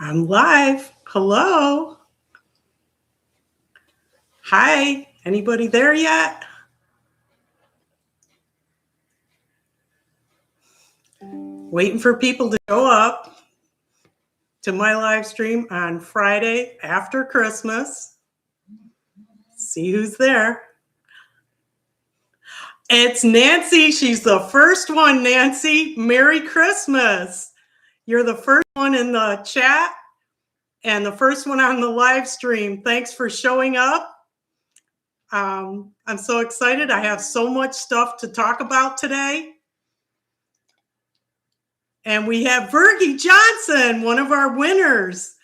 I'm live. Hello. Hi. Anybody there yet? Waiting for people to show up to my live stream on Friday after Christmas. See who's there. It's Nancy. She's the first one, Nancy. Merry Christmas. You're the first one in the chat and the first one on the live stream. Thanks for showing up. I'm so excited. I have so much stuff to talk about today. And we have Virgie Johnson, one of our winners.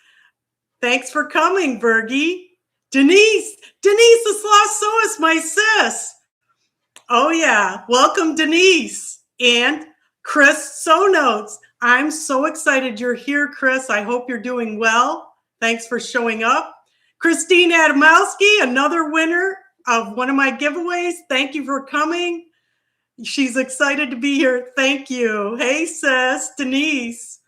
Thanks for coming, Virgie. Denise the Slossois, my sis. Oh yeah, welcome Denise. And Chris Sonotes. I'm so excited you're here, Chris. I hope you're doing well. Thanks for showing up. Christine Adamowski, another winner of one of my giveaways. Thank you for coming. She's excited to be here. Thank you. Hey, sis, Denise.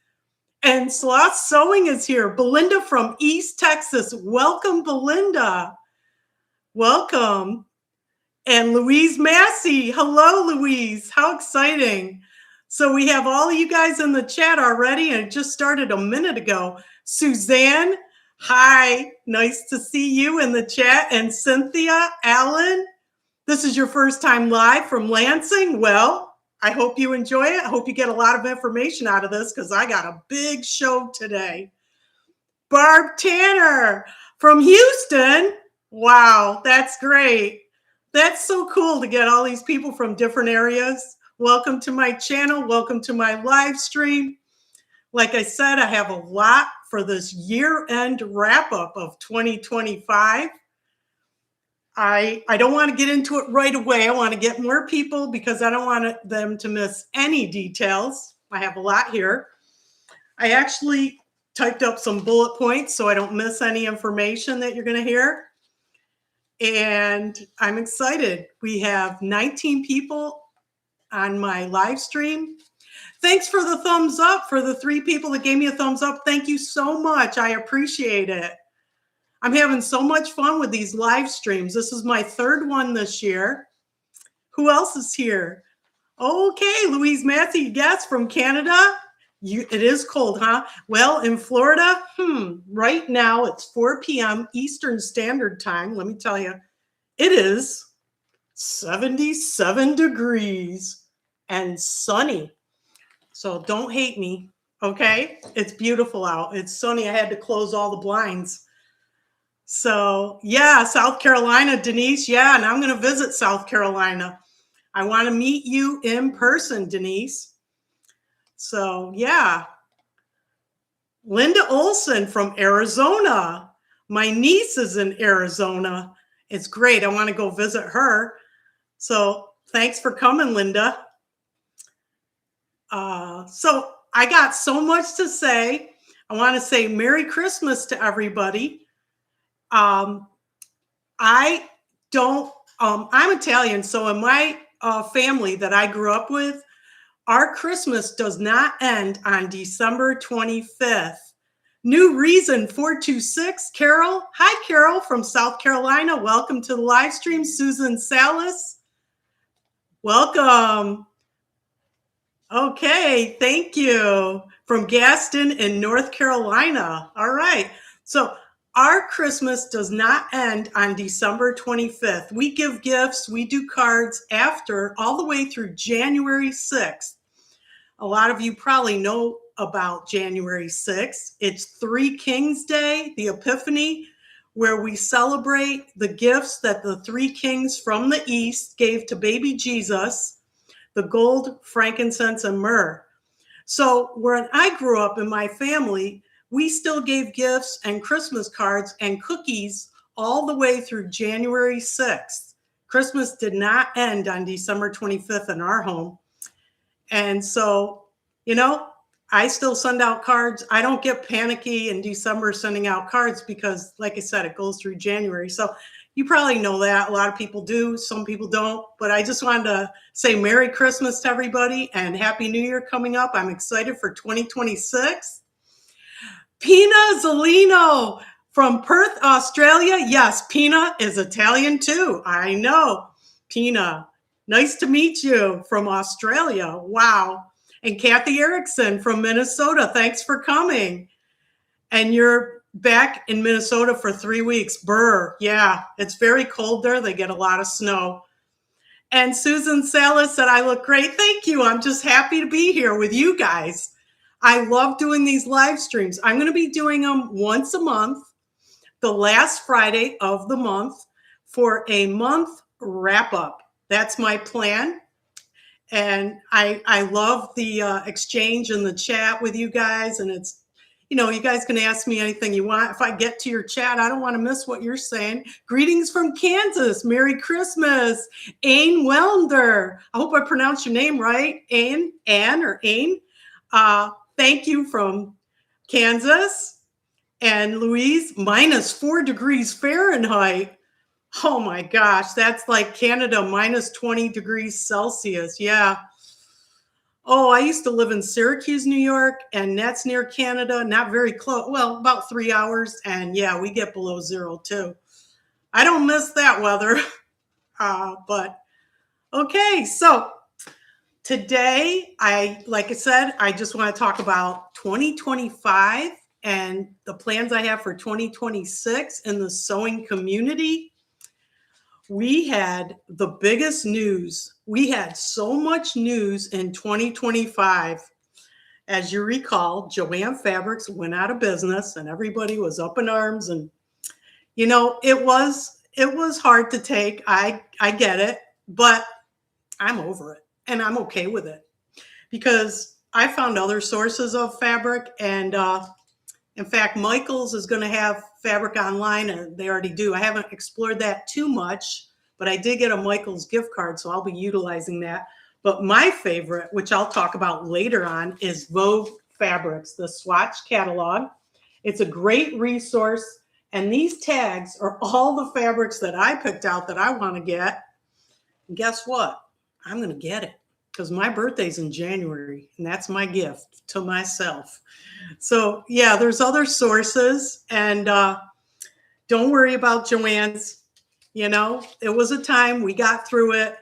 And Sloth Sewing is here. Belinda from East Texas. Welcome, Belinda. Welcome. And Louise Massey. Hello, Louise. How exciting. So we have all of you guys in the chat already, and it just started a minute ago. Suzanne, hi. Nice to see you in the chat. And Cynthia, Allen. This is your first time live from Lansing. Well, I hope you enjoy it. I hope you get a lot of information out of this because I got a big show today. Barb Tanner from Houston. Wow, that's great. That's so cool to get all these people from different areas. Welcome to my channel. Welcome to my live stream. Like I said, I have a lot for this year-end wrap-up of 2025. I don't want to get into it right away. I want to get more people because I don't want them to miss any details. I have a lot here. I actually typed up some bullet points so I don't miss any information that you're going to hear. And I'm excited. We have 19 people on my live stream. Thanks for the thumbs up for the 3 people that gave me a thumbs up. Thank you so much. I appreciate it. I'm having so much fun with these live streams. This is my 3rd one this year. Who else is here? Okay, Louise Massey, yes, from Canada. It is cold, huh? Well, in Florida, right now it's 4 p.m. Eastern Standard Time. Let me tell you, it is 77 degrees and sunny. So don't hate me, okay? It's beautiful out. It's sunny. I had to close all the blinds. So yeah, South Carolina, Denise. Yeah, and I'm going to visit South Carolina. I want to meet you in person, Denise. So yeah. Linda Olson from Arizona. My niece is in Arizona. It's great. I want to go visit her. So thanks for coming, Linda. So I got so much to say. I want to say Merry Christmas to everybody. I'm Italian, so in my family that I grew up with, our Christmas does not end on December 25th. New reason 426, Carol. Hi, Carol from South Carolina. Welcome to the live stream. Susan Salas. Welcome. Okay, thank you. From Gaston in North Carolina. All right. So our Christmas does not end on December 25th. We give gifts, we do cards after all the way through January 6th. A lot of you probably know about January 6th. It's 3 Kings Day, the Epiphany, where we celebrate the gifts that the 3 kings from the East gave to baby Jesus, the gold, frankincense, and myrrh. So when I grew up in my family, we still gave gifts and Christmas cards and cookies all the way through January 6th. Christmas did not end on December 25th in our home. And so, you know, I still send out cards. I don't get panicky in December sending out cards because, like I said, it goes through January. So you probably know that. A lot of people do. Some people don't. But I just wanted to say Merry Christmas to everybody and Happy New Year coming up. I'm excited for 2026. Pina Zolino from Perth, Australia. Yes, Pina is Italian too. I know. Pina, nice to meet you from Australia. Wow. And Kathy Erickson from Minnesota. Thanks for coming. And you're back in Minnesota for 3 weeks. Brr. Yeah, it's very cold there. They get a lot of snow. And Susan Salas said, I look great. Thank you. I'm just happy to be here with you guys. I love doing these live streams. I'm going to be doing them once a month, the last Friday of the month, for a month wrap up. That's my plan. And I love the exchange in the chat with you guys. And it's, you know, you guys can ask me anything you want. If I get to your chat, I don't want to miss what you're saying. Greetings from Kansas. Merry Christmas. Ain Welnder. I hope I pronounced your name right. Ann or Ain. Thank you from Kansas. And Louise, -4 degrees Fahrenheit. Oh my gosh, that's like Canada, -20 degrees Celsius. Yeah. Oh, I used to live in Syracuse, New York, and that's near Canada, not very close. Well, about 3 hours. And yeah, we get below zero too. I don't miss that weather. But okay, so today, like I said, I just want to talk about 2025 and the plans I have for 2026 in the sewing community. We had the biggest news. We had so much news in 2025. As you recall, Joann Fabrics went out of business and everybody was up in arms. And, you know, it was hard to take. I get it, but I'm over it and I'm okay with it because I found other sources of fabric. And in fact, Michael's is going to have fabric online, and they already do. I haven't explored that too much, but I did get a Michael's gift card, so I'll be utilizing that. But my favorite, which I'll talk about later on, is Vogue Fabrics, the swatch catalog. It's a great resource, and these tags are all the fabrics that I picked out that I want to get. And guess what? I'm going to get it because my birthday's in January, and that's my gift to myself. So yeah, there's other sources, and don't worry about Joann's. You know, it was a time, we got through it.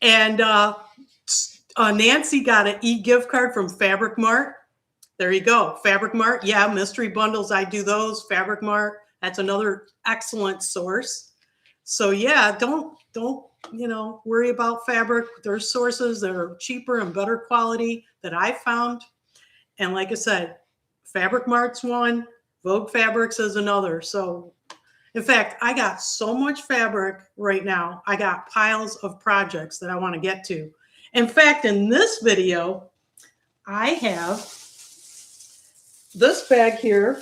And Nancy got an e-gift card from Fabric Mart. There you go, Fabric Mart. Yeah, mystery bundles, I do those. Fabric Mart, that's another excellent source. So yeah, don't you know, worry about fabric. There's sources that are cheaper and better quality that I found. And like I said, Fabric Mart's one, Vogue Fabrics is another. So in fact, I got so much fabric right now. I got piles of projects that I want to get to. In fact, in this video, I have this bag here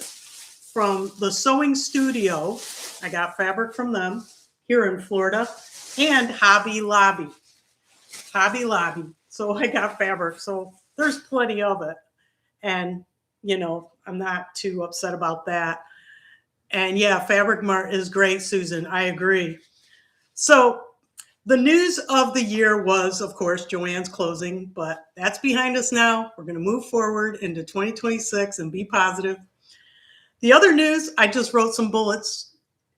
from the Sewing Studio. I got fabric from them here in Florida, and Hobby Lobby. Hobby Lobby. So I got fabric. So there's plenty of it. And, you know, I'm not too upset about that. And yeah, Fabric Mart is great, Susan. I agree. So the news of the year was, of course, Joann's closing, but that's behind us now. We're going to move forward into 2026 and be positive. The other news, I just wrote some bullets.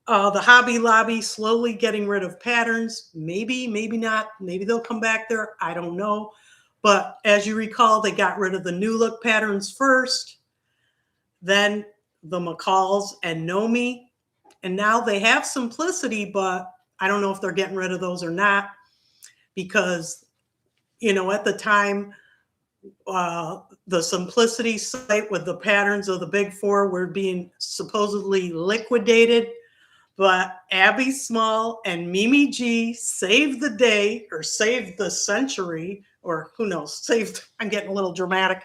The Hobby Lobby slowly getting rid of patterns. Maybe, maybe not. Maybe they'll come back there. I don't know. But as you recall, they got rid of the new look patterns first. Then the McCalls and Nomi, and now they have Simplicity, but I don't know if they're getting rid of those or not because, you know, at the time, the Simplicity site with the patterns of the big four were being supposedly liquidated, but Abby Small and Mimi G saved the day or saved the century, or who knows, I'm getting a little dramatic,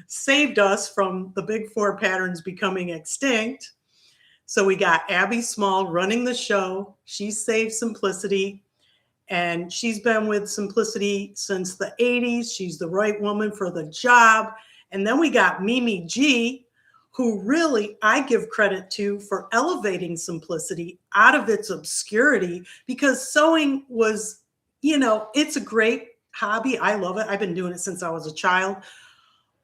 saved us from the big four patterns becoming extinct. So we got Abby Small running the show. She saved Simplicity, and she's been with Simplicity since the 80s. She's the right woman for the job. And then we got Mimi G, who really I give credit to for elevating Simplicity out of its obscurity, because sewing was, you know, it's a great hobby. I love it. I've been doing it since I was a child.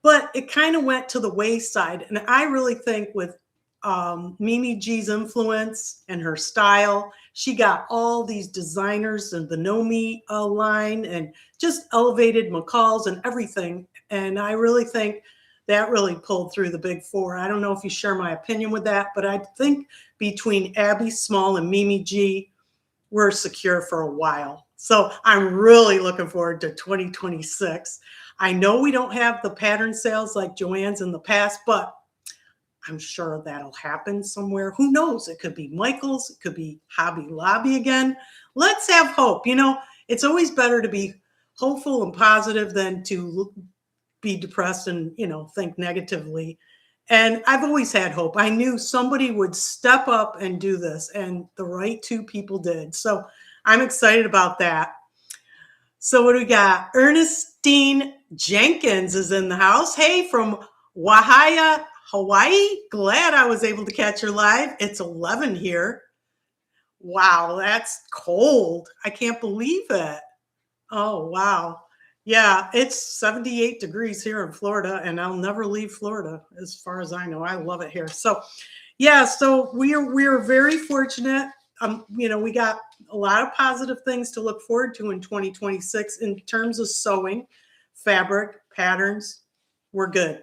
but it kind of went to the wayside. And I really think with Mimi G's influence and her style, she got all these designers and the Nomi line and just elevated McCall's and everything. And I really think that really pulled through the big four. I don't know if you share my opinion with that, but I think between Abby Small and Mimi G, we're secure for a while. So I'm really looking forward to 2026. I know we don't have the pattern sales like Joann's in the past, but I'm sure that'll happen somewhere. Who knows? It could be Michael's. It could be Hobby Lobby again. Let's have hope. You know, it's always better to be hopeful and positive than to be depressed and, you know, think negatively. And I've always had hope. I knew somebody would step up and do this, and the right two people did. So I'm excited about that. So what do we got? Ernestine Jenkins is in the house. Hey, from Wahia, Hawaii. Glad I was able to catch her live. It's 11 here. Wow, that's cold. I can't believe it. Oh, wow. Yeah, it's 78 degrees here in Florida, and I'll never leave Florida as far as I know. I love it here. So, yeah, so we're very fortunate. You know, we got a lot of positive things to look forward to in 2026 in terms of sewing, fabric, patterns. We're good.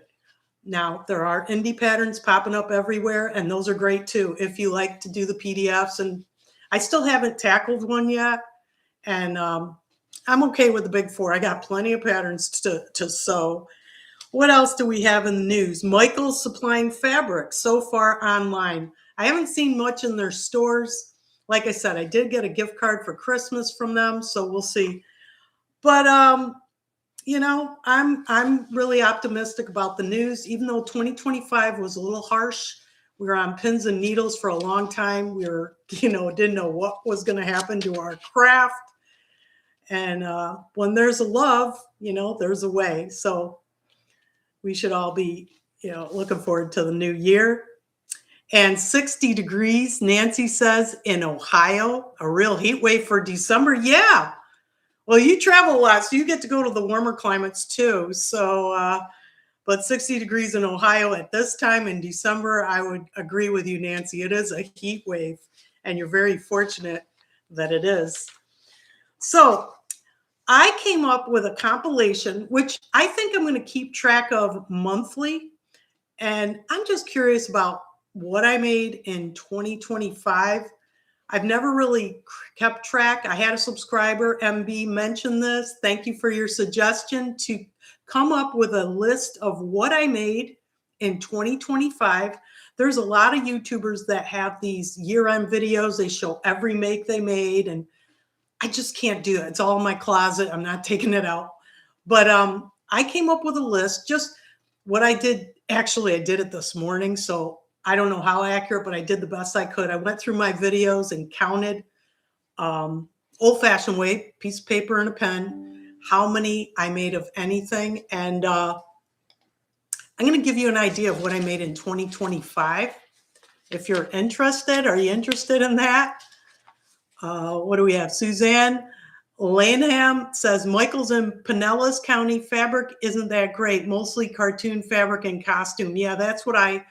Now, there are indie patterns popping up everywhere, and those are great too if you like to do the PDFs. And I still haven't tackled one yet, and I'm okay with the big four. I got plenty of patterns to sew. What else do we have in the news? Michael's supplying fabric so far online. I haven't seen much in their stores. Like I said, I did get a gift card for Christmas from them, so we'll see. But you know, I'm really optimistic about the news, even though 2025 was a little harsh. We were on pins and needles for a long time. We were, you know, didn't know what was going to happen to our craft. And when there's a love, you know, there's a way. So we should all be, you know, looking forward to the new year. And 60 degrees, Nancy says, in Ohio, a real heat wave for December. Yeah. Well, you travel a lot, so you get to go to the warmer climates too. So, but 60 degrees in Ohio at this time in December, I would agree with you, Nancy. It is a heat wave, and you're very fortunate that it is. So I came up with a compilation, which I think I'm going to keep track of monthly. And I'm just curious about what I made in 2025. I've never really kept track. I had a subscriber, MB, mention this. Thank you for your suggestion to come up with a list of what I made in 2025. There's a lot of YouTubers that have these year-end videos. They show every make they made, and I just can't do it. It's all in my closet. I'm not taking it out. But I came up with a list, just what I did. Actually, I did it this morning, so I don't know how accurate, but I did the best I could. I went through my videos and counted old-fashioned way, piece of paper and a pen, how many I made of anything. And I'm going to give you an idea of what I made in 2025. If you're interested, are you interested in that? What do we have? Suzanne Lanham says, Michael's in Pinellas County. Fabric isn't that great. Mostly cartoon fabric and costume. Yeah, that's what I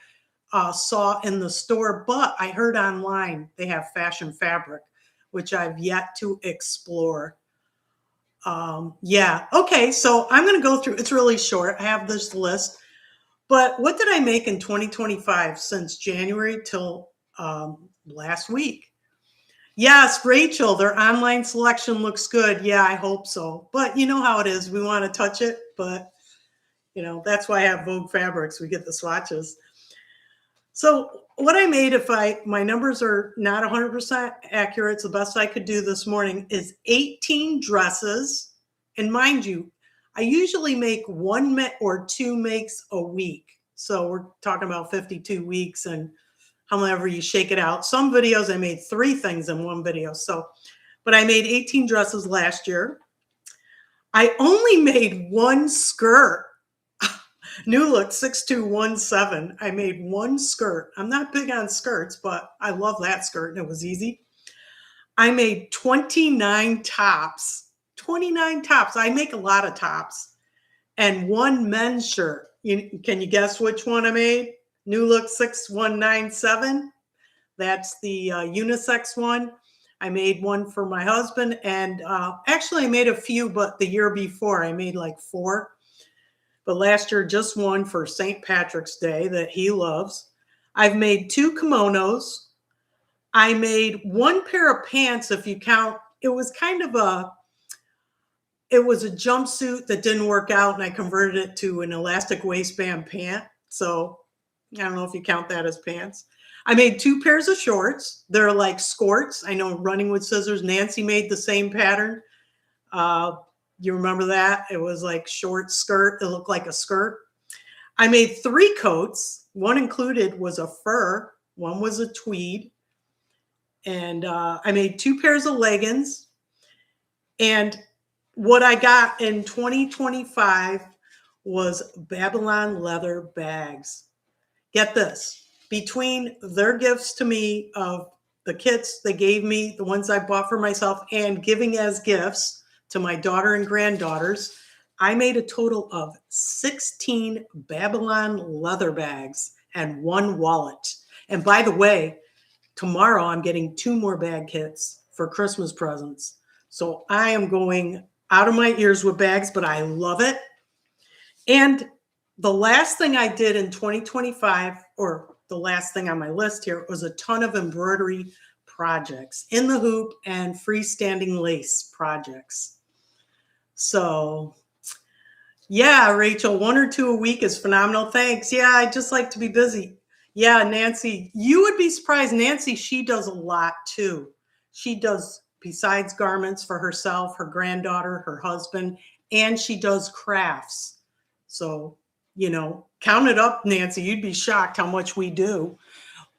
saw in the store, but I heard online they have fashion fabric, which I've yet to explore. Yeah, okay, so I'm going to go through, it's really short. I have this list, but what did I make in 2025 since January till last week? Yes, Rachel, their online selection looks good. Yeah, I hope so. But you know how it is. We want to touch it, but you know, that's why I have Vogue Fabrics. We get the swatches. So what I made, if my numbers are not 100% accurate, it's the best I could do this morning, is 18 dresses. And mind you, I usually make one or two makes a week. So we're talking about 52 weeks and however you shake it out. Some videos I made 3 things in one video. So, but I made 18 dresses last year. I only made one skirt. New Look 6217. I made one skirt. I'm not big on skirts, but I love that skirt and it was easy. I made 29 tops. 29 tops. I make a lot of tops. And one men's shirt. Can you guess which one I made? New Look 6197. That's the unisex one. I made one for my husband, and actually I made a few, but the year before I made like 4. But last year, just one for St. Patrick's Day that he loves. I've made 2 kimonos. I made 1 pair of pants, if you count. It was a jumpsuit that didn't work out, and I converted it to an elastic waistband pant. So I don't know if you count that as pants. I made 2 pairs of shorts. They're like skirts. I know Running with Scissors, Nancy made the same pattern. You remember that? It was like short skirt. It looked like a skirt. I made 3 coats. One included was a fur. One was a tweed. And I made 2 pairs of leggings. And what I got in 2025 was Babylon leather bags. Get this. Between their gifts to me of the kits they gave me, the ones I bought for myself, and giving as gifts to my daughter and granddaughters, I made a total of 16 Babylon leather bags and 1 wallet. And by the way, tomorrow I'm getting 2 more bag kits for Christmas presents. So I am going out of my ears with bags, but I love it. And the last thing I did in 2025, or the last thing on my list here, was a ton of embroidery projects, in the hoop and freestanding lace projects. So yeah, Rachel, 1 or 2 a week is phenomenal. Thanks. Yeah, I just like to be busy. Yeah, Nancy, you would be surprised. Nancy, she does a lot too. She does, besides garments for herself, her granddaughter, her husband, and she does crafts. So, count it up, Nancy. You'd be shocked how much we do.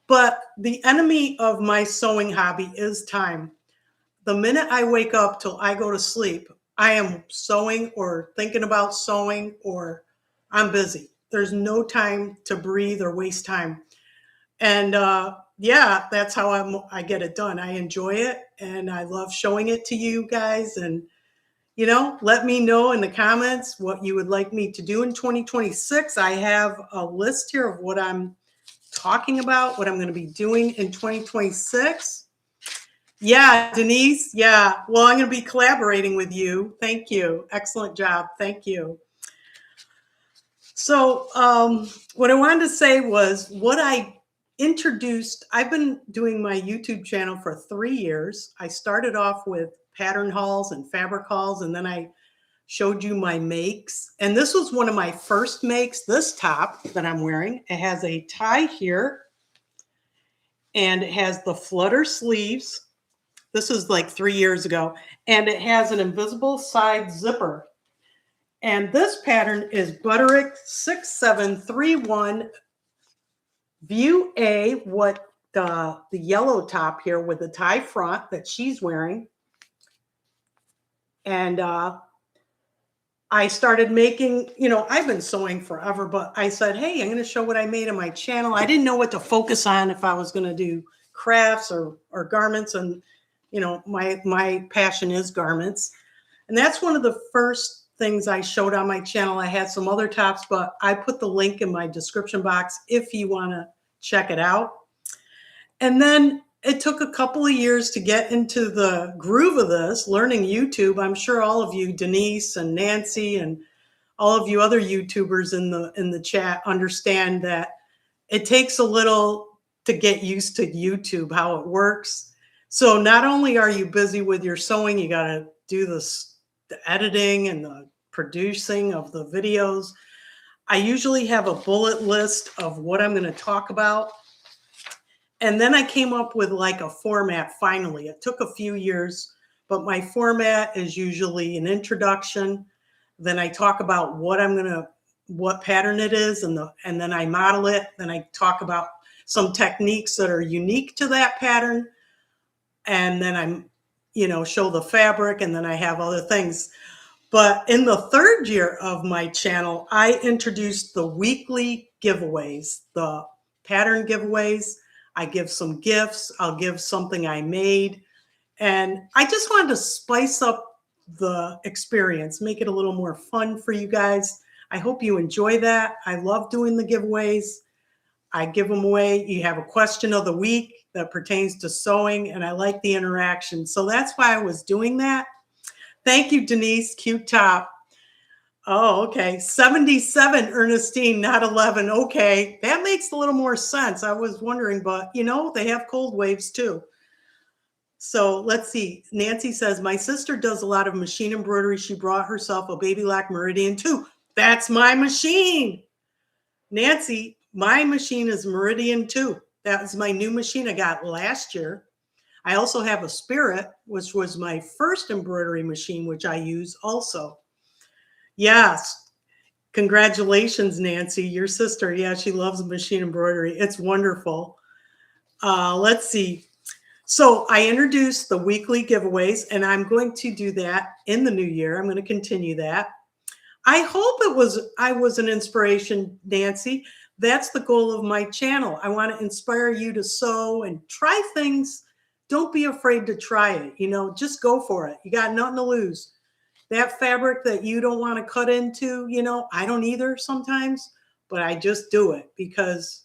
But the enemy of my sewing hobby is time. The minute I wake up till I go to sleep, I am sewing or thinking about sewing, or I'm busy. There's no time to breathe or waste time. And yeah, that's how I get it done. I enjoy it, and I love showing it to you guys. And let me know in the comments what you would like me to do in 2026. I have a list here of what I'm talking about, what I'm going to be doing in 2026. Yeah, Denise. Yeah. Well, I'm going to be collaborating with you. Thank you. Excellent job. Thank you. So what I wanted to say was what I introduced. I've been doing my YouTube channel for 3 years. I started off with pattern hauls and fabric hauls, and then I showed you my makes. And this was one of my first makes, this top that I'm wearing. It has a tie here, and it has the flutter sleeves. This is like 3 years ago. And it has an invisible side zipper. And this pattern is Butterick 6731 View A, what the yellow top here with the tie front that she's wearing. And I started making, I've been sewing forever, but I said, hey, I'm going to show what I made on my channel. I didn't know what to focus on, if I was going to do crafts or garments. And, my passion is garments. And that's one of the first things I showed on my channel. I had some other tops, but I put the link in my description box if you want to check it out. And then it took a couple of years to get into the groove of this, learning YouTube. I'm sure all of you, Denise and Nancy and all of you other YouTubers in the chat, understand that it takes a little to get used to YouTube, how it works. So not only are you busy with your sewing, you got to do the editing and the producing of the videos. I usually have a bullet list of what I'm going to talk about. And then I came up with like a format finally. It took a few years, but my format is usually an introduction. Then I talk about what pattern it is, and then I model it. Then I talk about some techniques that are unique to that pattern. And then I'm, show the fabric, and then I have other things. But in the 3rd year of my channel, I introduced the weekly giveaways, the pattern giveaways. I give some gifts. I'll give something I made. And I just wanted to spice up the experience, make it a little more fun for you guys. I hope you enjoy that. I love doing the giveaways. I give them away. You have a question of the week that pertains to sewing, and I like the interaction. So that's why I was doing that. Thank you, Denise. Cute top. Oh, okay. 77, Ernestine, not 11. Okay. That makes a little more sense. I was wondering, but you know, they have cold waves too. So let's see. Nancy says, my sister does a lot of machine embroidery. She brought herself a Baby Lock Meridian too. That's my machine. Nancy, my machine is Meridian 2. That was my new machine I got last year. I also have a Spirit, which was my first embroidery machine, which I use also. Yes. Congratulations, Nancy, your sister. Yeah, she loves machine embroidery. It's wonderful. Let's see. So I introduced the weekly giveaways, and I'm going to do that in the new year. I'm going to continue that. I hope I was an inspiration, Nancy. That's the goal of my channel. I want to inspire you to sew and try things. Don't be afraid to try it. You know, just go for it. You got nothing to lose. That fabric that you don't want to cut into, you know, I don't either sometimes, but I just do it because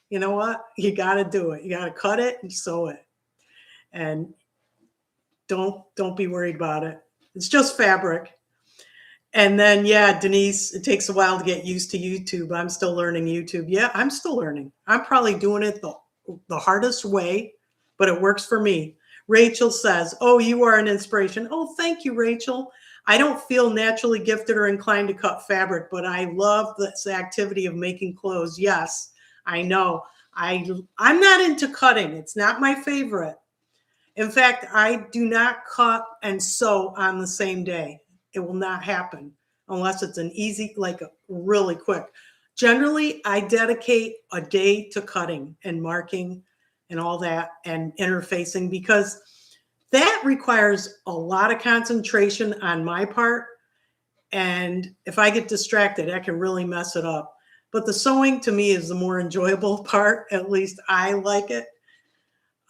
you know what? You got to do it. You got to cut it and sew it. And don't be worried about it. It's just fabric. And then, yeah, Denise, it takes a while to get used to YouTube. I'm still learning YouTube. Yeah, I'm still learning. I'm probably doing it the hardest way, but it works for me. Rachel says, oh, you are an inspiration. Oh, thank you, Rachel. I don't feel naturally gifted or inclined to cut fabric, but I love this activity of making clothes. Yes, I know. I'm not into cutting. It's not my favorite. In fact, I do not cut and sew on the same day. It will not happen unless it's an easy, like a really quick. Generally, I dedicate a day to cutting and marking and all that and interfacing because that requires a lot of concentration on my part. And if I get distracted, I can really mess it up. But the sewing to me is the more enjoyable part. At least I like it.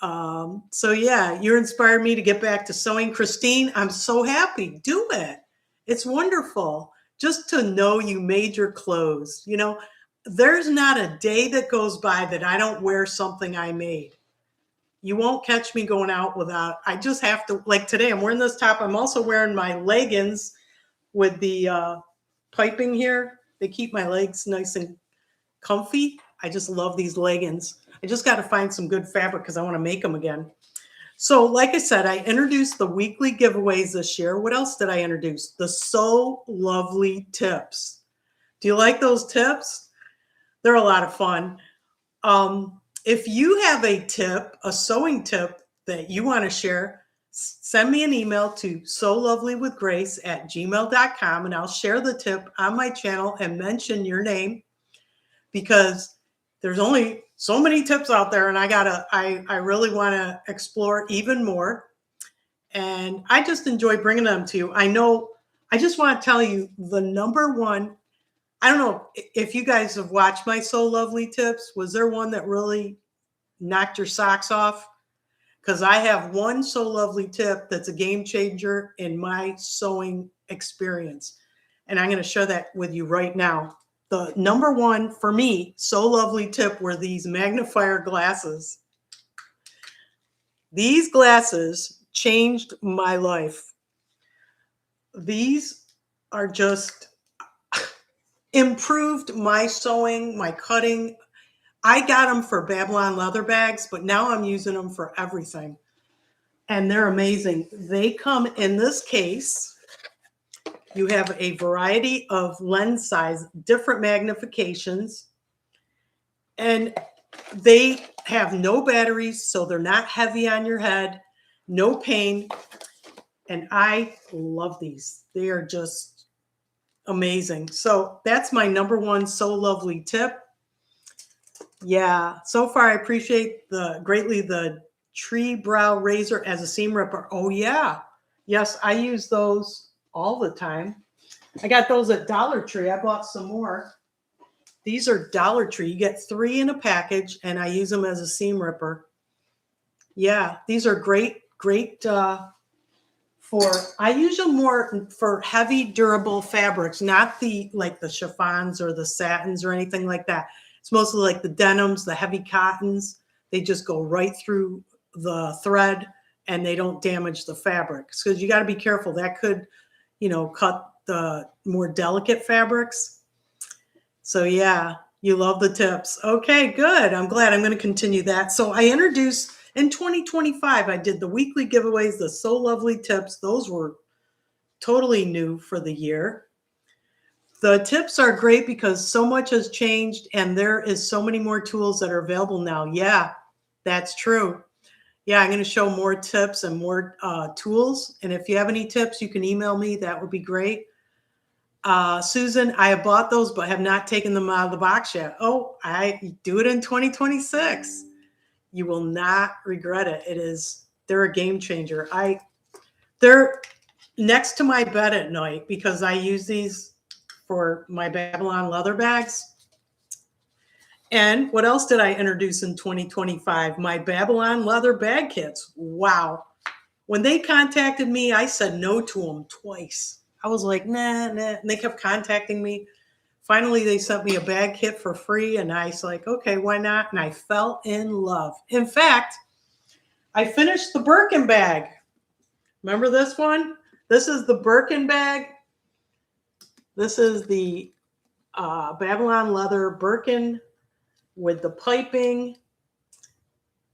So yeah, you inspired me to get back to sewing. Christine, I'm so happy. Do it. It's wonderful just to know you made your clothes. You know, there's not a day that goes by that I don't wear something I made. You won't catch me going out without, I just have to, like today, I'm wearing this top. I'm also wearing my leggings with the piping here. They keep my legs nice and comfy. I just love these leggings. I just got to find some good fabric because I want to make them again. So like I said, I introduced the weekly giveaways this year. What else did I introduce? The So Lovely tips. Do you like those tips? They're a lot of fun. If you have a tip, a sewing tip that you want to share, send me an email to solovely.with.grace@gmail.com and I'll share the tip on my channel and mention your name because there's only so many tips out there and I really want to explore even more. And I just enjoy bringing them to you. I know, I just want to tell you the number one, I don't know if you guys have watched my So Lovely tips. Was there one that really knocked your socks off? Because I have one So Lovely tip that's a game changer in my sewing experience. And I'm going to share that with you right now. The number one for me, So Lovely tip were these magnifier glasses. These glasses changed my life. These are just improved my sewing, my cutting. I got them for Babylon leather bags, but now I'm using them for everything. And they're amazing. They come in this case. You have a variety of lens size, different magnifications, and they have no batteries, so they're not heavy on your head, no pain, and I love these. They are just amazing. So that's my number one So Lovely tip. Yeah, so far I appreciate greatly the tree brow razor as a seam ripper. Oh yeah, yes, I use those all the time. I got those at Dollar Tree. I bought some more. These are Dollar Tree. You get 3 in a package, and I use them as a seam ripper. Yeah, these are great for I use them more for heavy, durable fabrics, not like the chiffons or the satins or anything like that. It's mostly like the denims, the heavy cottons. They just go right through the thread and they don't damage the fabrics, because you got to be careful. That could, cut the more delicate fabrics. So yeah, you love the tips. Okay, good. I'm glad. I'm going to continue that. So I introduced in 2025, I did the weekly giveaways, the So Lovely tips. Those were totally new for the year. The tips are great because so much has changed and there is so many more tools that are available now. Yeah, that's true. Yeah, I'm going to show more tips and more tools. And if you have any tips, you can email me. That would be great. Susan, I have bought those, but have not taken them out of the box yet. Oh, I do it in 2026. You will not regret it. They're a game changer. They're next to my bed at night because I use these for my Babylon leather bags. And what else did I introduce in 2025? My Babylon leather bag kits. Wow. When they contacted me, I said no to them twice. I was like, nah. And they kept contacting me. Finally, they sent me a bag kit for free. And I was like, okay, why not? And I fell in love. In fact, I finished the Birkin bag. Remember this one? This is the Birkin bag. This is the Babylon leather Birkin with the piping,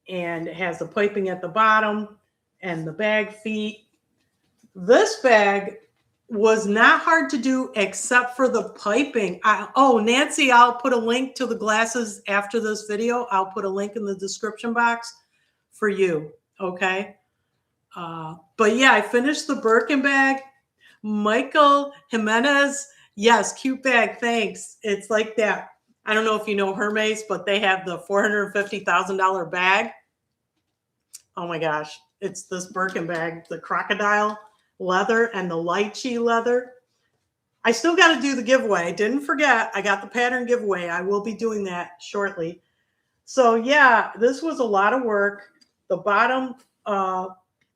and it has the piping at the bottom and the bag feet. This bag was not hard to do except for the piping. Nancy, I'll put a link to the glasses after this video. I'll put a link in the description box for you, okay? But yeah, I finished the Birkin bag. Michael Jimenez, yes, cute bag, thanks. It's like that. I don't know if you know Hermes, but they have the $450,000 bag. Oh my gosh, it's this Birkin bag, the crocodile leather and the lychee leather. I still got to do the giveaway. Didn't forget, I got the pattern giveaway. I will be doing that shortly. So yeah, this was a lot of work. The bottom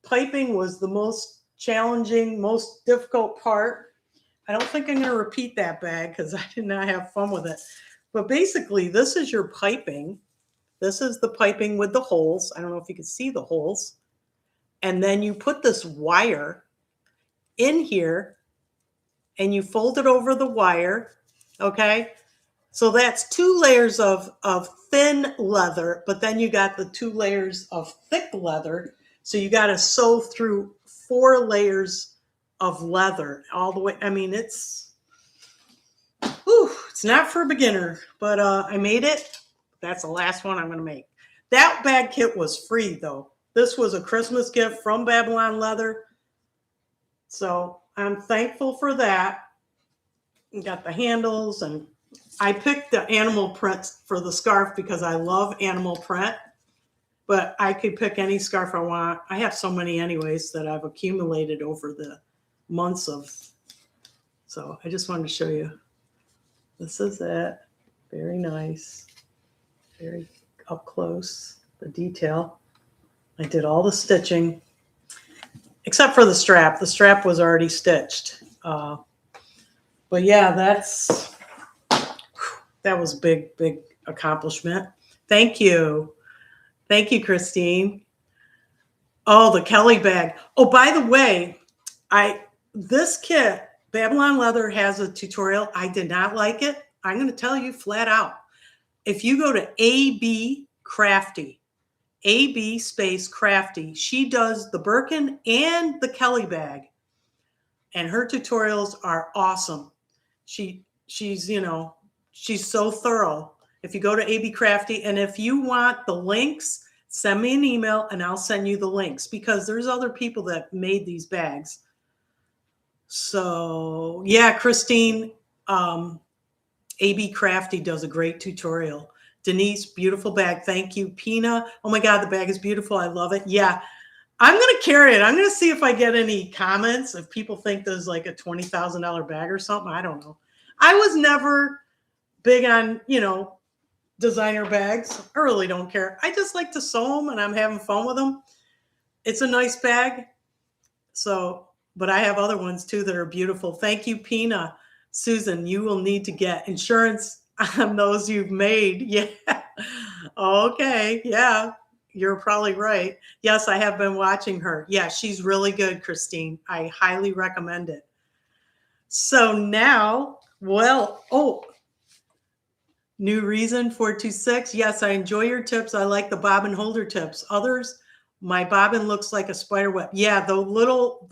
piping was the most challenging, most difficult part. I don't think I'm going to repeat that bag because I did not have fun with it. But basically, this is your piping. This is the piping with the holes. I don't know if you can see the holes. And then you put this wire in here and you fold it over the wire. Okay. So that's 2 layers of thin leather, but then you got the 2 layers of thick leather. So you got to sew through 4 layers of leather all the way. I mean, it's not for a beginner, but I made it. That's the last one I'm going to make. That bag kit was free, though. This was a Christmas gift from Babylon Leather. So I'm thankful for that. You got the handles, and I picked the animal print for the scarf because I love animal print. But I could pick any scarf I want. I have so many anyways that I've accumulated over the months of. So I just wanted to show you. This is it. Very nice. Very up close. The detail. I did all the stitching. Except for the strap. The strap was already stitched. But yeah, that was a big accomplishment. Thank you. Thank you, Christine. Oh, the Kelly bag. Oh, by the way, this kit, Babylon Leather, has a tutorial. I did not like it. I'm going to tell you flat out. If you go to AB Crafty, AB space Crafty, she does the Birkin and the Kelly bag. And her tutorials are awesome. She's so thorough. If you go to AB Crafty, and if you want the links, send me an email and I'll send you the links, because there's other people that made these bags. So yeah, Christine, AB Crafty does a great tutorial. Denise, beautiful bag. Thank you. Pina, oh my God, the bag is beautiful. I love it. Yeah, I'm going to carry it. I'm going to see if I get any comments. If people think there's like a $20,000 bag or something, I don't know. I was never big on, designer bags. I really don't care. I just like to sew them and I'm having fun with them. It's a nice bag. So but I have other ones too that are beautiful. Thank you, Pina. Susan, you will need to get insurance on those you've made. Yeah. Okay. Yeah. You're probably right. Yes, I have been watching her. Yeah, she's really good, Christine. I highly recommend it. So now, well, oh, new reason 426. Yes, I enjoy your tips. I like the bobbin holder tips. Others, my bobbin looks like a spider web. Yeah, the little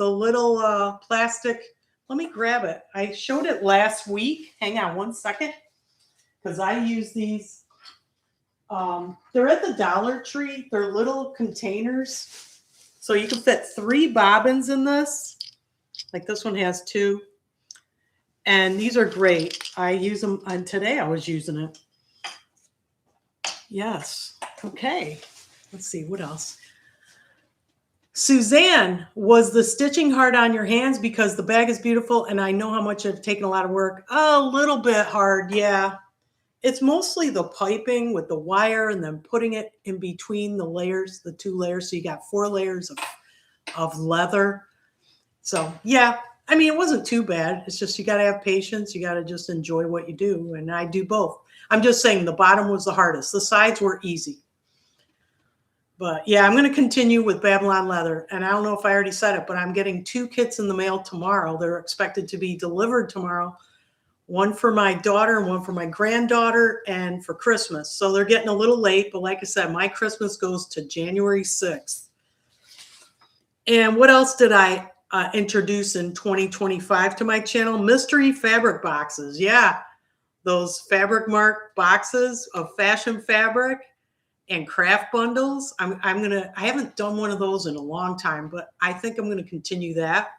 plastic. Let me grab it. I showed it last week. Hang on one second, because I use these. They're at the Dollar Tree. They're little containers, so you can fit 3 bobbins in this. Like this one has 2. And these are great. I use them, and today I was using it. Yes. Okay. Let's see, what else? Suzanne, was the stitching hard on your hands? Because the bag is beautiful, and I know how much it's taken a lot of work. A little bit hard, yeah. It's mostly the piping with the wire and then putting it in between the layers, the 2 layers. So you got 4 layers of leather. So, yeah. I mean, it wasn't too bad. It's just you got to have patience. You got to just enjoy what you do. And I do both. I'm just saying the bottom was the hardest. The sides were easy. But yeah, I'm going to continue with Babylon Leather. And I don't know if I already said it, but I'm getting 2 kits in the mail tomorrow. They're expected to be delivered tomorrow. One for my daughter and one for my granddaughter and for Christmas. So they're getting a little late. But like I said, my Christmas goes to January 6th. And what else did I introduce in 2025 to my channel? Mystery fabric boxes. Yeah, those fabric mark boxes of fashion fabric and craft bundles. I haven't done one of those in a long time, but I think I'm gonna continue that.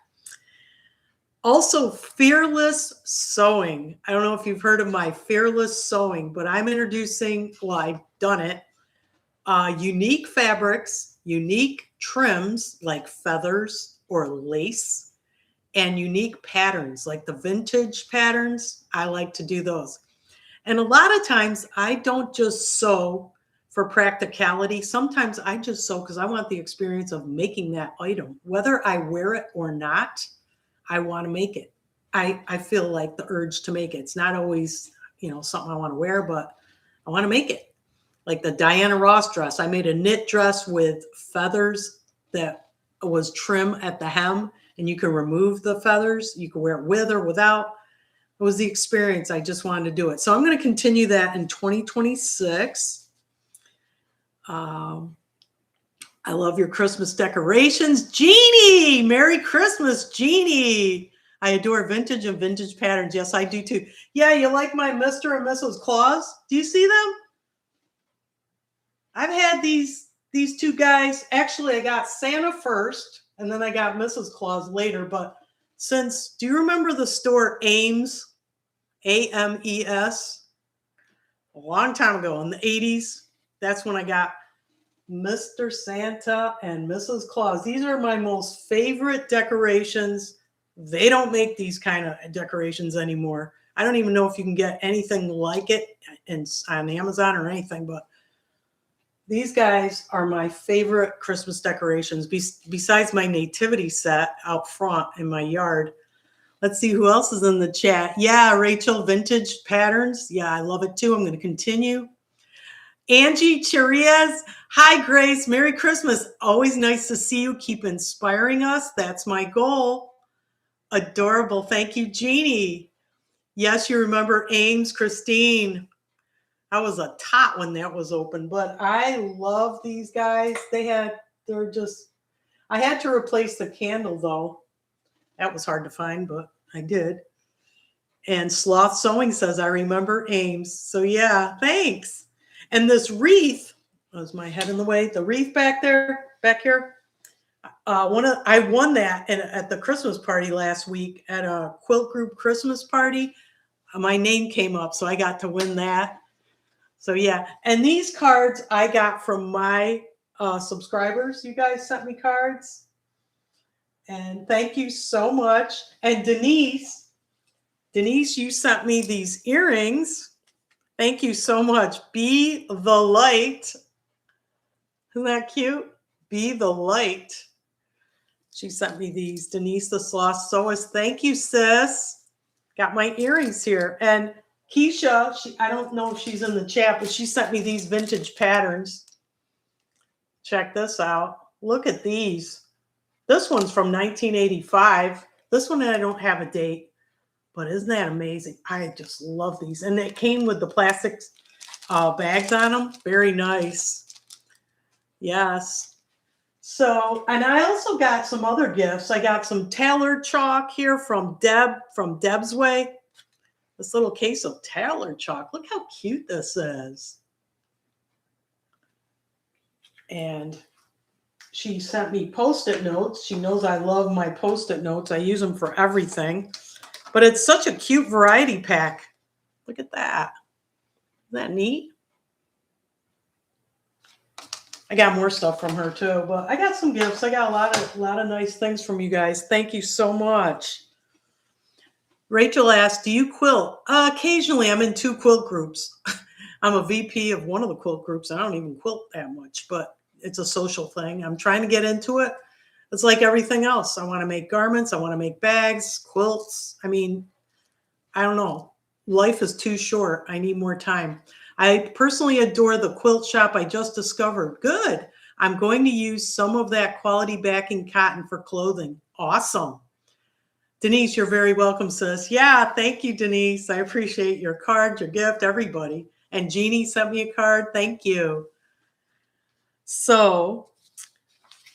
Also, Fearless Sewing. I don't know if you've heard of my Fearless Sewing, but I'm introducing, well, I've done it, unique fabrics, unique trims like feathers or lace, and unique patterns like the vintage patterns. I like to do those. And a lot of times I don't just sew for practicality. Sometimes I just sew because I want the experience of making that item. Whether I wear it or not, I want to make it. I feel like the urge to make it. It's not always, something I want to wear, but I want to make it. Like the Diana Ross dress. I made a knit dress with feathers that was trim at the hem, and you can remove the feathers. You can wear it with or without. It was the experience. I just wanted to do it. So I'm going to continue that in 2026. I love your Christmas decorations. Jeannie, Merry Christmas, Jeannie. I adore vintage and vintage patterns. Yes, I do too. Yeah, you like my Mr. and Mrs. Claus? Do you see them? I've had these 2 guys. Actually, I got Santa first, and then I got Mrs. Claus later. But do you remember the store Ames? A-M-E-S? A long time ago in the 80s. That's when I got Mr. Santa and Mrs. Claus. These are my most favorite decorations. They don't make these kind of decorations anymore. I don't even know if you can get anything like it on Amazon or anything, but these guys are my favorite Christmas decorations besides my nativity set out front in my yard. Let's see who else is in the chat. Yeah, Rachel, vintage patterns. Yeah, I love it too. I'm going to continue. Angie Chirias. Hi, Grace. Merry Christmas. Always nice to see you. Keep inspiring us. That's my goal. Adorable. Thank you, Jeannie. Yes, you remember Ames, Christine. I was a tot when that was open, but I love these guys. I had to replace the candle though. That was hard to find, but I did. And Sloth Sewing says, I remember Ames. So yeah, thanks. And this wreath, was my head in the way? The wreath back here. I won that at the Christmas party last week at a quilt group Christmas party. My name came up, so I got to win that. So yeah, and these cards I got from my subscribers. You guys sent me cards, and thank you so much. And Denise, you sent me these earrings. Thank you so much. Be the light. Isn't that cute? Be the light. She sent me these. Denise the Sloth Sewist. Thank you, sis. Got my earrings here. And Keisha, I don't know if she's in the chat, but she sent me these vintage patterns. Check this out. Look at these. This one's from 1985. This one I don't have a date, but isn't that amazing? I just love these. And it came with the plastic bags on them. Very nice. Yes. So, and I also got some other gifts. I got some tailored chalk here from Deb's Way. This little case of tailored chalk. Look how cute this is. And she sent me Post-it notes. She knows I love my Post-it notes. I use them for everything. But it's such a cute variety pack. Look at that. Isn't that neat? I got more stuff from her too, but I got some gifts. I got a lot of nice things from you guys. Thank you so much. Rachel asked, do you quilt? Occasionally, I'm in 2 quilt groups. I'm a VP of one of the quilt groups. I don't even quilt that much, but it's a social thing. I'm trying to get into it. It's like everything else. I want to make garments. I want to make bags, quilts. I mean, I don't know. Life is too short. I need more time. I personally adore the quilt shop I just discovered. Good. I'm going to use some of that quality backing cotton for clothing. Awesome. Denise, you're very welcome, sis. Yeah, thank you, Denise. I appreciate your card, your gift, everybody. And Jeannie sent me a card. Thank you. So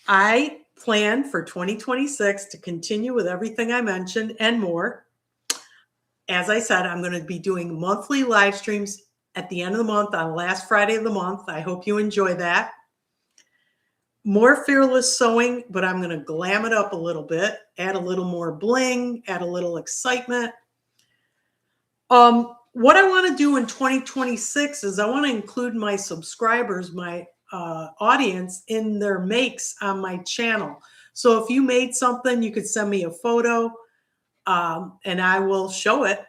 I plan for 2026 to continue with everything I mentioned and more. As I said, I'm going to be doing monthly live streams at the end of the month on last Friday of the month. I hope you enjoy that. More fearless sewing, but I'm going to glam it up a little bit, add a little more bling, add a little excitement. What I want to do in 2026 is I want to include my subscribers, my audience in their makes on my channel. So if you made something, you could send me a photo and I will show it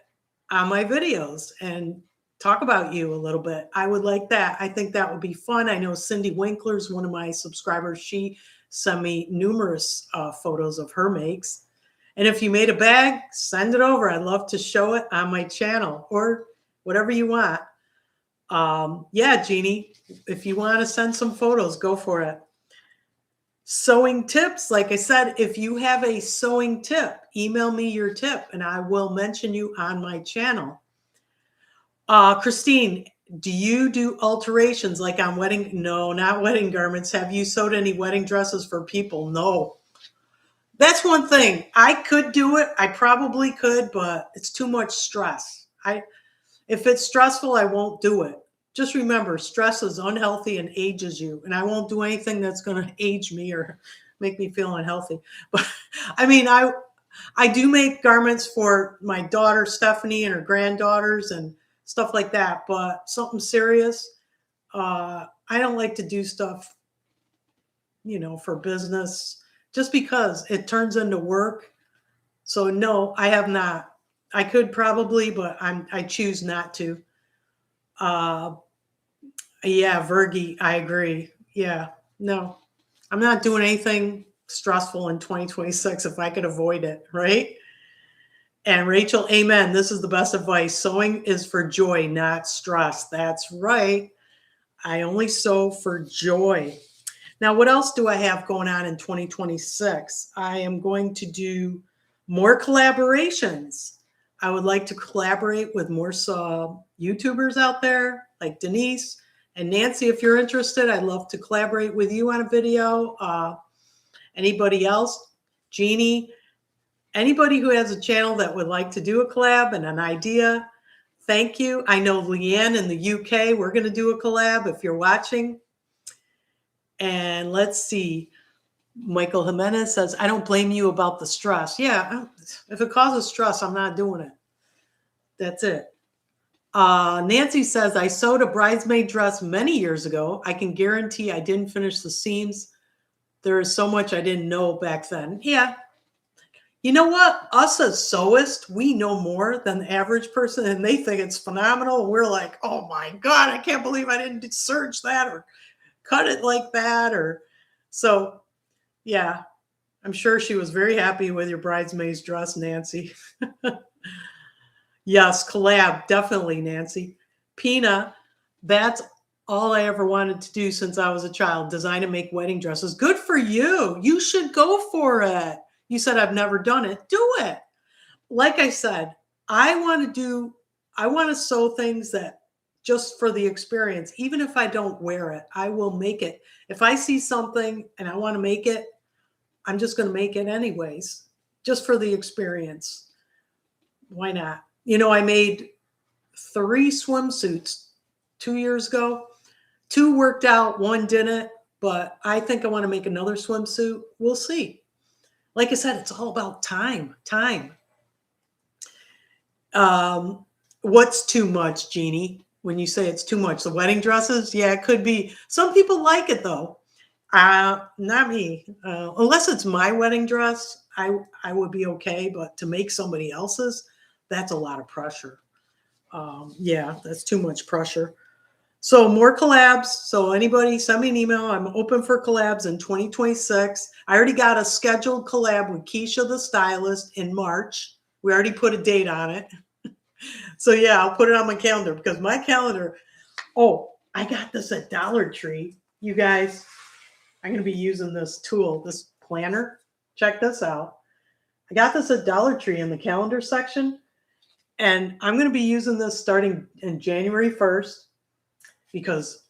on my videos and talk about you a little bit. I would like that. I think that would be fun. I know Cindy Winkler's one of my subscribers. She sent me numerous photos of her makes. And if you made a bag, send it over. I'd love to show it on my channel or whatever you want. Yeah, Jeannie, if you want to send some photos, go for it. Sewing tips. Like I said, if you have a sewing tip, email me your tip and I will mention you on my channel. Christine, do you do alterations like on wedding? No, not wedding garments. Have you sewed any wedding dresses for people? No. That's one thing. I could do it. I probably could, but it's too much stress. If it's stressful, I won't do it. Just remember, stress is unhealthy and ages you. And I won't do anything that's going to age me or make me feel unhealthy. But I mean, I do make garments for my daughter, Stephanie, and her granddaughters and stuff like that. But something serious, I don't like to do stuff, for business just because it turns into work. So no, I have not. I could probably, but I choose not to. Yeah, Virgie, I agree. Yeah, no, I'm not doing anything stressful in 2026 if I could avoid it, right? And Rachel, amen. This is the best advice. Sewing is for joy, not stress. That's right. I only sew for joy. Now, what else do I have going on in 2026? I am going to do more collaborations. I would like to collaborate with more YouTubers out there like Denise and Nancy. If you're interested, I'd love to collaborate with you on a video. Anybody else? Jeannie, anybody who has a channel that would like to do a collab and an idea, thank you. I know Leanne in the UK, we're going to do a collab if you're watching. And let's see. Michael Jimenez says, I don't blame you about the stress. Yeah, if it causes stress, I'm not doing it. That's it. Nancy says, I sewed a bridesmaid dress many years ago. I can guarantee I didn't finish the seams. There is so much I didn't know back then. Yeah. You know what? Us as sewists, we know more than the average person, and they think it's phenomenal. And we're like, oh my God, I can't believe I didn't serge that or cut it like that. So, yeah. I'm sure she was very happy with your bridesmaid's dress, Nancy. Yes, collab, definitely, Nancy. Pina, that's all I ever wanted to do since I was a child, design and make wedding dresses. Good for you. You should go for it. You said I've never done it. Do it. Like I said, I want to sew things that just for the experience, even if I don't wear it, I will make it. If I see something and I want to make it, I'm just going to make it anyways, just for the experience. Why not? You know, I made 3 swimsuits 2 years ago. 2 worked out, 1 didn't, but I think I want to make another swimsuit. We'll see. Like I said, it's all about time. What's too much, Jeannie? When you say it's too much, the wedding dresses? Yeah, it could be. Some people like it though. Not me. Unless it's my wedding dress, I would be okay. But to make somebody else's, that's a lot of pressure. Yeah, that's too much pressure. So more collabs. So anybody send me an email. I'm open for collabs in 2026. I already got a scheduled collab with Keisha the stylist in March. We already put a date on it. So yeah, I'll put it on my calendar because my calendar. Oh, I got this at Dollar Tree. You guys, I'm going to be using this tool, this planner. Check this out. I got this at Dollar Tree in the calendar section. And I'm going to be using this starting in January 1st because,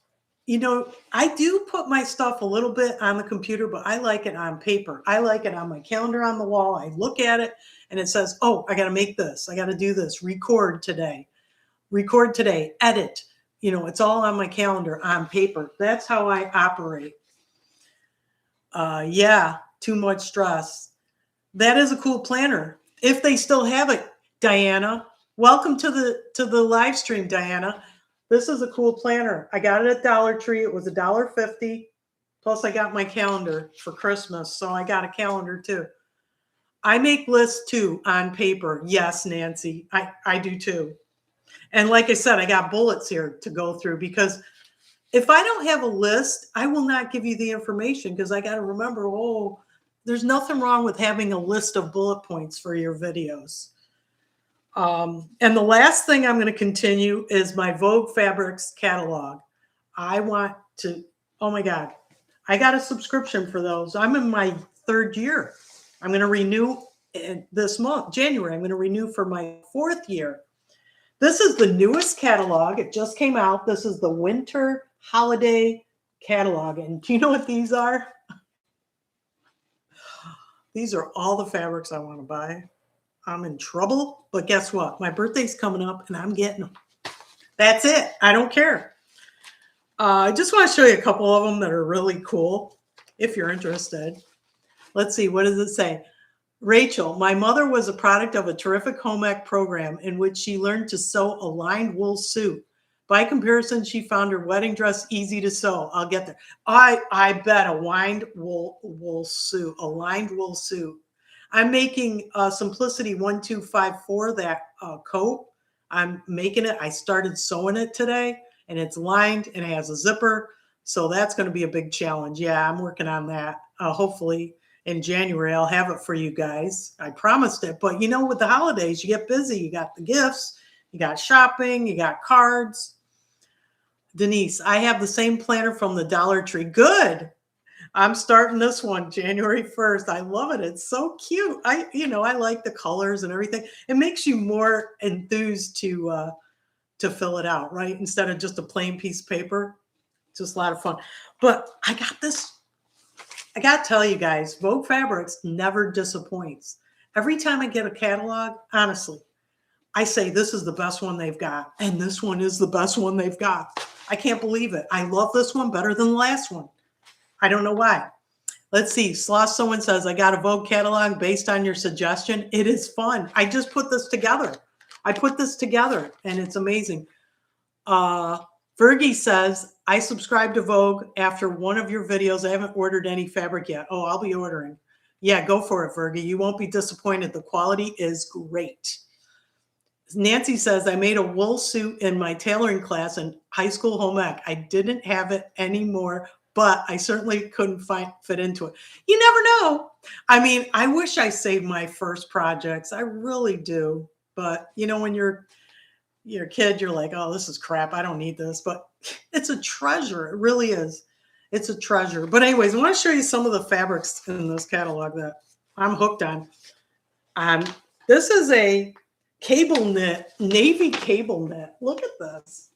you know, I do put my stuff a little bit on the computer, but I like it on paper. I like it on my calendar on the wall. I look at it and it says, oh, I got to make this. I got to do this. Record today, edit. You know, it's all on my calendar on paper. That's how I operate. Yeah, too much stress. That is a cool planner. If they still have it, Diana. Welcome to the live stream, Diana. This is a cool planner. I got it at Dollar Tree. It was $1.50. Plus I got my calendar for Christmas. So I got a calendar too. I make lists too on paper. Yes, Nancy, I do too. And like I said, I got bullets here to go through because if I don't have a list, I will not give you the information because I got to remember, oh, there's nothing wrong with having a list of bullet points for your videos. And the last thing I'm going to continue is my Vogue Fabrics catalog. I want to, oh my God, I got a subscription for those. I'm in my 3rd year. I'm going to renew this month, January. I'm going to renew for my 4th year. This is the newest catalog. It just came out. This is the winter holiday catalog. And do you know what these are? These are all the fabrics I want to buy. I'm in trouble, but guess what? My birthday's coming up and I'm getting them. That's it. I don't care. I just want to show you a couple of them that are really cool if you're interested. Let's see. What does it say? Rachel, my mother was a product of a terrific home ec program in which she learned to sew a lined wool suit. By comparison, she found her wedding dress easy to sew. I'll get there. I bet a lined wool suit, a lined wool suit. I'm making Simplicity 1254, that coat. I'm making it. I started sewing it today, and it's lined and it has a zipper. So that's going to be a big challenge. Yeah, I'm working on that. Hopefully in January, I'll have it for you guys. I promised it. But, you know, with the holidays, you get busy. You got the gifts, you got shopping, you got cards. Denise, I have the same planner from the Dollar Tree. Good. I'm starting this one January 1st. I love it. It's so cute. I like the colors and everything. It makes you more enthused to fill it out, right? Instead of just a plain piece of paper. It's just a lot of fun. But I got this. I got to tell you guys, Vogue Fabrics never disappoints. Every time I get a catalog, honestly, I say this is the best one they've got. And this one is the best one they've got. I can't believe it. I love this one better than the last one. I don't know why. Let's see. Sloth Someone says, I got a Vogue catalog based on your suggestion. It is fun. I just put this together. I put this together and it's amazing. Fergie says, I subscribed to Vogue after one of your videos. I haven't ordered any fabric yet. Oh, I'll be ordering. Yeah, go for it, Fergie. You won't be disappointed. The quality is great. Nancy says, I made a wool suit in my tailoring class in high school home ec. I didn't have it anymore, but I certainly couldn't fit into it. You never know. I mean, I wish I saved my first projects. I really do. But you know, when you're a kid, you're like, oh, this is crap. I don't need this. But it's a treasure. It really is. It's a treasure. But anyways, I want to show you some of the fabrics in this catalog that I'm hooked on. This is a cable knit, navy cable knit. Look at this.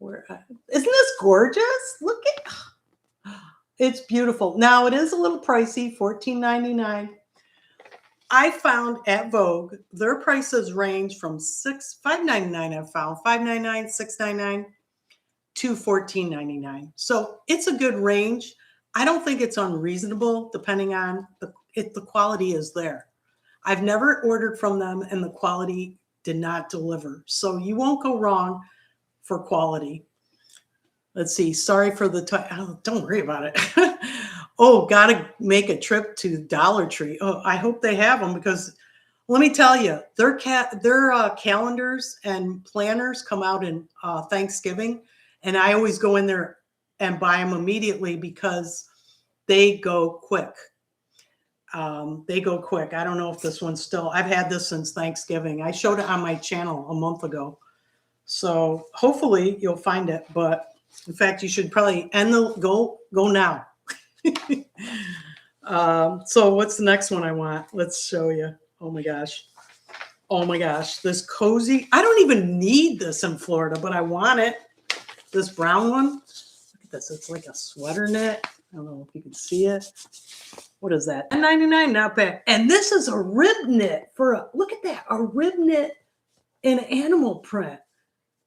Isn't this gorgeous? Look at, it's beautiful. Now it is a little pricey, $14.99. I found at Vogue, their prices range from $5.99. I've found $5.99, $6.99 to $14.99. So it's a good range. I don't think it's unreasonable, depending on if the quality is there. I've never ordered from them and the quality did not deliver. So you won't go wrong for quality. Let's see. Sorry for the time. Oh, don't worry about it. Oh, got to make a trip to Dollar Tree. Oh, I hope they have them, because let me tell you, their calendars and planners come out in Thanksgiving, and I always go in there and buy them immediately because they go quick. They go quick. I don't know if this one's still, I've had this since Thanksgiving. I showed it on my channel a month ago. So hopefully you'll find it. But in fact, you should probably go now. So what's the next one I want? Let's show you. Oh my gosh. Oh my gosh. This cozy. I don't even need this in Florida, but I want it. This brown one. Look at this. It's like a sweater knit. I don't know if you can see it. What is that? $10.99, not bad. And this is a rib knit look at that, a rib knit in animal print.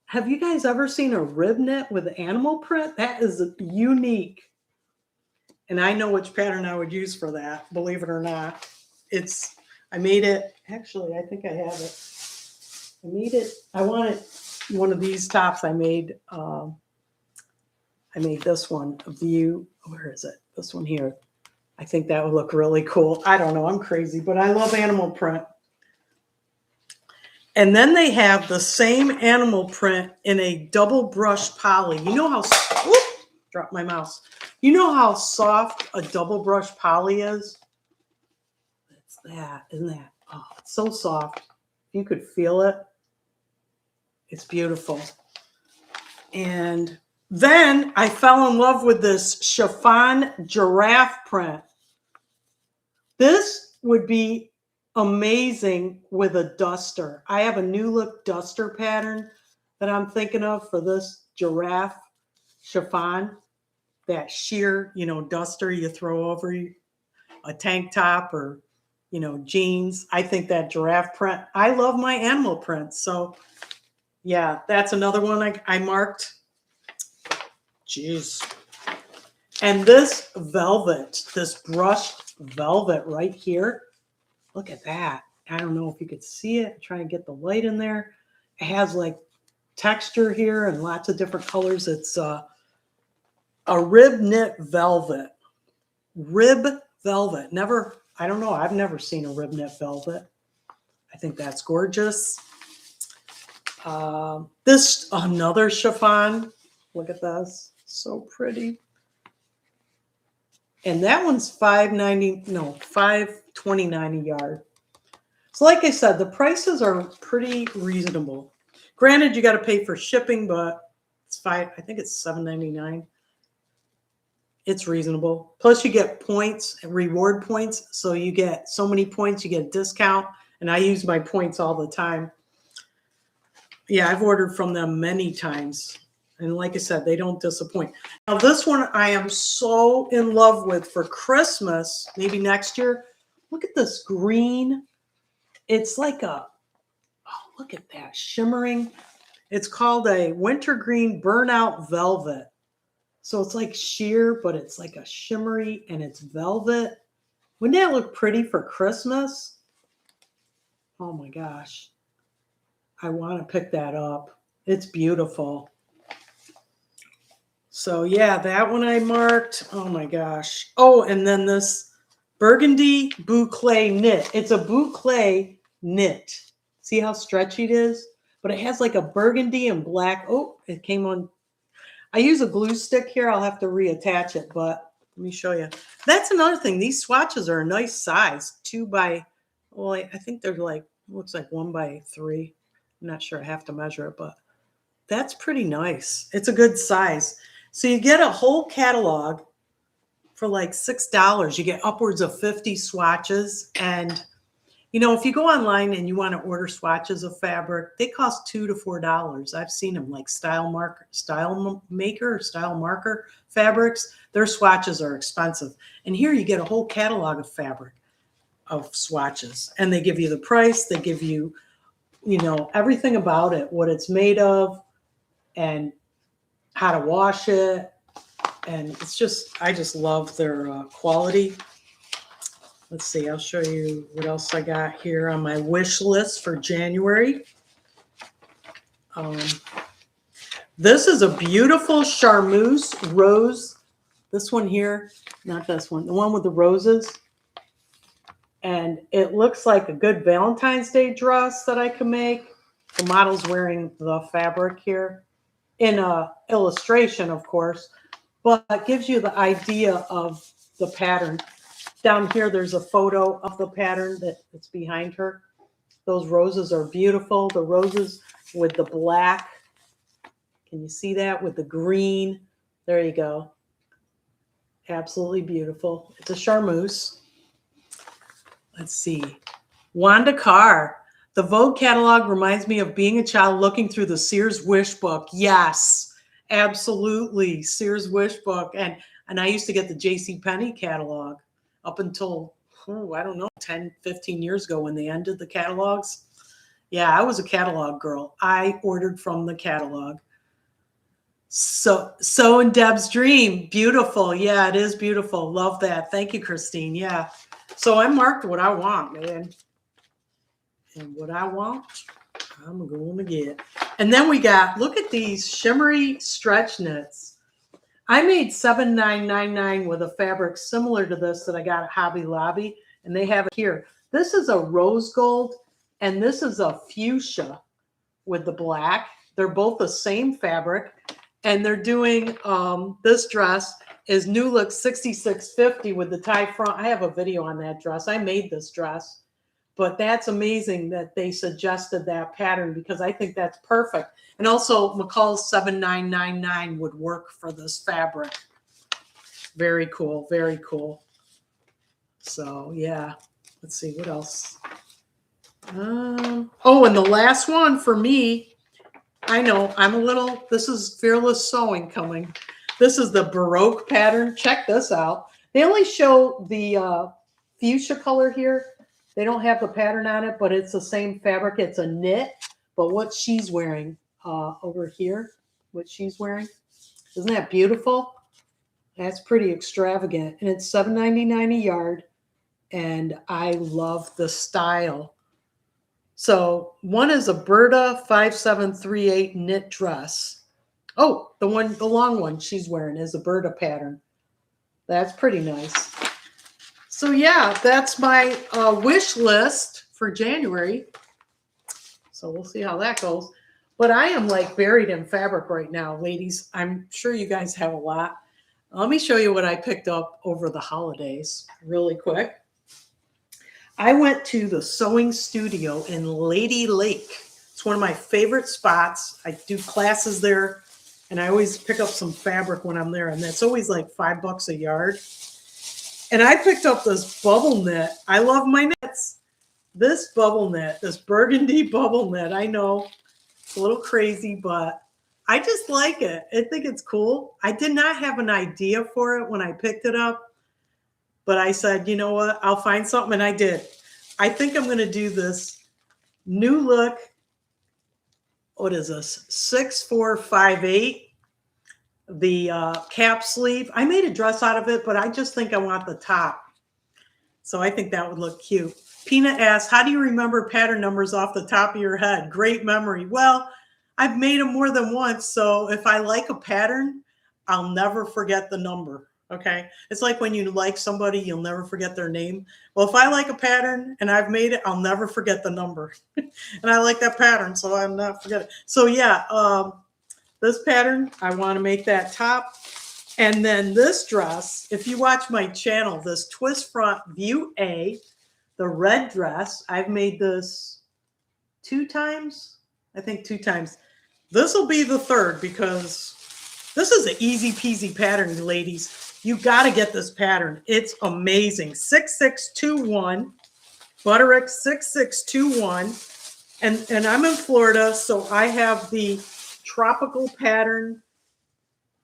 Have you guys ever seen a rib knit with animal print? That is unique. And I know which pattern I would use for that, believe it or not. I made it, actually, I think I have it. I wanted one of these tops I made this one, a view, where is it? This one here. I think that would look really cool. I don't know, I'm crazy, but I love animal print. And then they have the same animal print in a double brush poly. You know how, whoop, dropped my mouse. You know how soft a double brush poly is? It's that, isn't that? Oh, it's so soft. You could feel it. It's beautiful. And then I fell in love with this chiffon giraffe print. This would be amazing with a duster. I have a new look duster pattern that I'm thinking of for this giraffe chiffon. That sheer, duster you throw over a tank top or, jeans. I think that giraffe print. I love my animal prints. So, yeah, that's another one I marked. Jeez. And this velvet, this brushed velvet right here. Look at that. I don't know if you could see it. Try and get the light in there. It has like texture here and lots of different colors. It's a rib knit velvet. Rib velvet. I don't know. I've never seen a rib knit velvet. I think that's gorgeous. This, another chiffon. Look at this. So pretty. And that one's $5.29 a yard. So like I said, the prices are pretty reasonable. Granted, you got to pay for shipping, but I think it's $7.99. It's reasonable. Plus you get points, reward points. So you get so many points, you get a discount. And I use my points all the time. Yeah, I've ordered from them many times. And like I said, they don't disappoint. Now this one I am so in love with for Christmas, maybe next year. Look at this green. It's like look at that, shimmering. It's called a winter green burnout velvet. So it's like sheer, but it's like a shimmery and it's velvet. Wouldn't that look pretty for Christmas? Oh my gosh. I want to pick that up. It's beautiful. So yeah, that one I marked. Oh my gosh. Oh, and then this burgundy boucle knit. It's a boucle knit. See how stretchy it is? But it has like a burgundy and black. Oh, it came on. I use a glue stick here. I'll have to reattach it, but let me show you. That's another thing. These swatches are a nice size, 2 by, well, I think they're like, looks like 1 by 3. I'm not sure. I have to measure it, but that's pretty nice. It's a good size. So you get a whole catalog for like $6. You get upwards of 50 swatches. And, you know, if you go online and you want to order swatches of fabric, they cost $2 to $4. I've seen them like Style Marker fabrics. Their swatches are expensive. And here you get a whole catalog of fabric of swatches. And they give you the price. They give you, you know, everything about it, what it's made of and how to wash it. And it's just, I just love their quality. Let's see, I'll show you what else I got here on my wish list for January. This is a beautiful charmeuse rose. This one here, not this one, the one with the roses. And it looks like a good Valentine's Day dress that I can make. The model's wearing the fabric here in a illustration, of course, but it gives you the idea of the pattern. Down here, there's a photo of the pattern that's behind her. Those roses are beautiful. The roses with the black. Can you see that? With the green. There you go. Absolutely beautiful. It's a charmeuse. Let's see. Wanda Carr. The Vogue catalog reminds me of being a child looking through the Sears Wish book. Yes, absolutely. Sears Wish book. And I used to get the JCPenney catalog up until, I don't know, 10, 15 years ago when they ended the catalogs. Yeah, I was a catalog girl. I ordered from the catalog. So in Deb's Dream. Beautiful. Yeah, it is beautiful. Love that. Thank you, Christine. Yeah. So I marked what I want, man. And what I want, I'm going to get. And then we got, look at these shimmery stretch knits. I made $7.999 with a fabric similar to this that I got at Hobby Lobby, and they have it here. This is a rose gold, and this is a fuchsia with the black. They're both the same fabric, and they're doing, this dress is New Look 6650 with the tie front. I have a video on that dress. I made this dress. But that's amazing that they suggested that pattern because I think that's perfect. And also McCall's 7999 would work for this fabric. Very cool. Very cool. So yeah, let's see what else. Oh, and the last one for me, I know I'm a little, this is Fearless Sewing coming. This is the Baroque pattern. Check this out. They only show the fuchsia color here. They don't have the pattern on it, but it's the same fabric. It's a knit, but what she's wearing over here, what she's wearing, isn't that beautiful? That's pretty extravagant, and it's $7.99 a yard, and I love the style. So one is a Berta 5738 knit dress. Oh, the long one she's wearing is a Berta pattern. That's pretty nice. So yeah, that's my wish list for January. So we'll see how that goes. But I am like buried in fabric right now, ladies. I'm sure you guys have a lot. Let me show you what I picked up over the holidays really quick. I went to the sewing studio in Lady Lake. It's one of my favorite spots. I do classes there, and I always pick up some fabric when I'm there, and that's always like $5 a yard. And I picked up this bubble knit. I love my knits. This bubble knit, this burgundy bubble knit. I know it's a little crazy, but I just like it. I think it's cool. I did not have an idea for it when I picked it up, but I said, you know what? I'll find something, and I did. I think I'm going to do this New Look. What is this? 6458. The cap sleeve. I made a dress out of it, but I just think I want the top. So I think that would look cute. Peanut asks, how do you remember pattern numbers off the top of your head? Great memory. Well, I've made them more than once. So if I like a pattern, I'll never forget the number. Okay. It's like when you like somebody, you'll never forget their name. Well, if I like a pattern and I've made it, I'll never forget the number. And I like that pattern, so I'm not forgetting. So yeah, This pattern, I want to make that top. And then this dress, if you watch my channel, this twist front View A, the red dress, I've made this 2 times. I think 2 times. This will be the third because this is an easy peasy pattern, ladies. You got to get this pattern. It's amazing. 6621, Butterick 6621. And I'm in Florida, so I have the tropical pattern.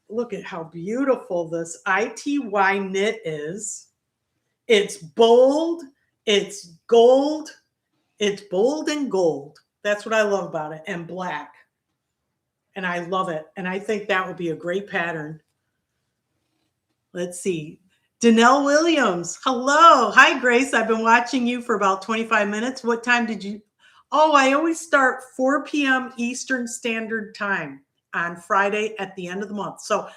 Look at how beautiful this ITY knit is. It's bold. It's gold. It's bold and gold. That's what I love about it. And black. And I love it. And I think that would be a great pattern. Let's see. Danelle Williams. Hello. Hi, Grace. I've been watching you for about 25 minutes. What time did you? Oh, I always start 4 p.m. Eastern Standard Time on Friday at the end of the month. So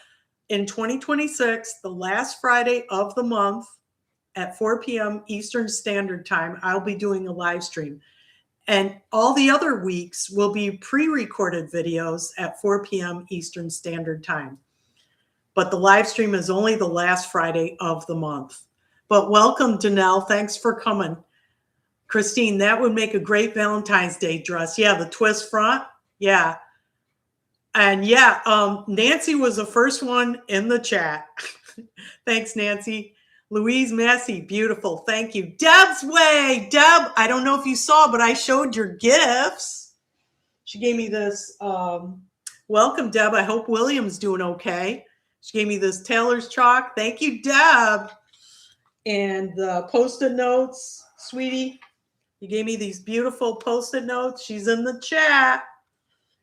in 2026, the last Friday of the month at 4 p.m. Eastern Standard Time, I'll be doing a live stream. And all the other weeks will be pre-recorded videos at 4 p.m. Eastern Standard Time. But the live stream is only the last Friday of the month. But welcome, Danelle. Thanks for coming. Christine, that would make a great Valentine's Day dress. Yeah, the twist front. Yeah. And yeah, Nancy was the first one in the chat. Thanks, Nancy. Louise Massey, beautiful. Thank you. Deb's Way. Deb, I don't know if you saw, but I showed your gifts. She gave me this. Welcome, Deb. I hope William's doing okay. She gave me this Taylor's chalk. Thank you, Deb. And the Post-it notes, sweetie. You gave me these beautiful Post-it notes. She's in the chat.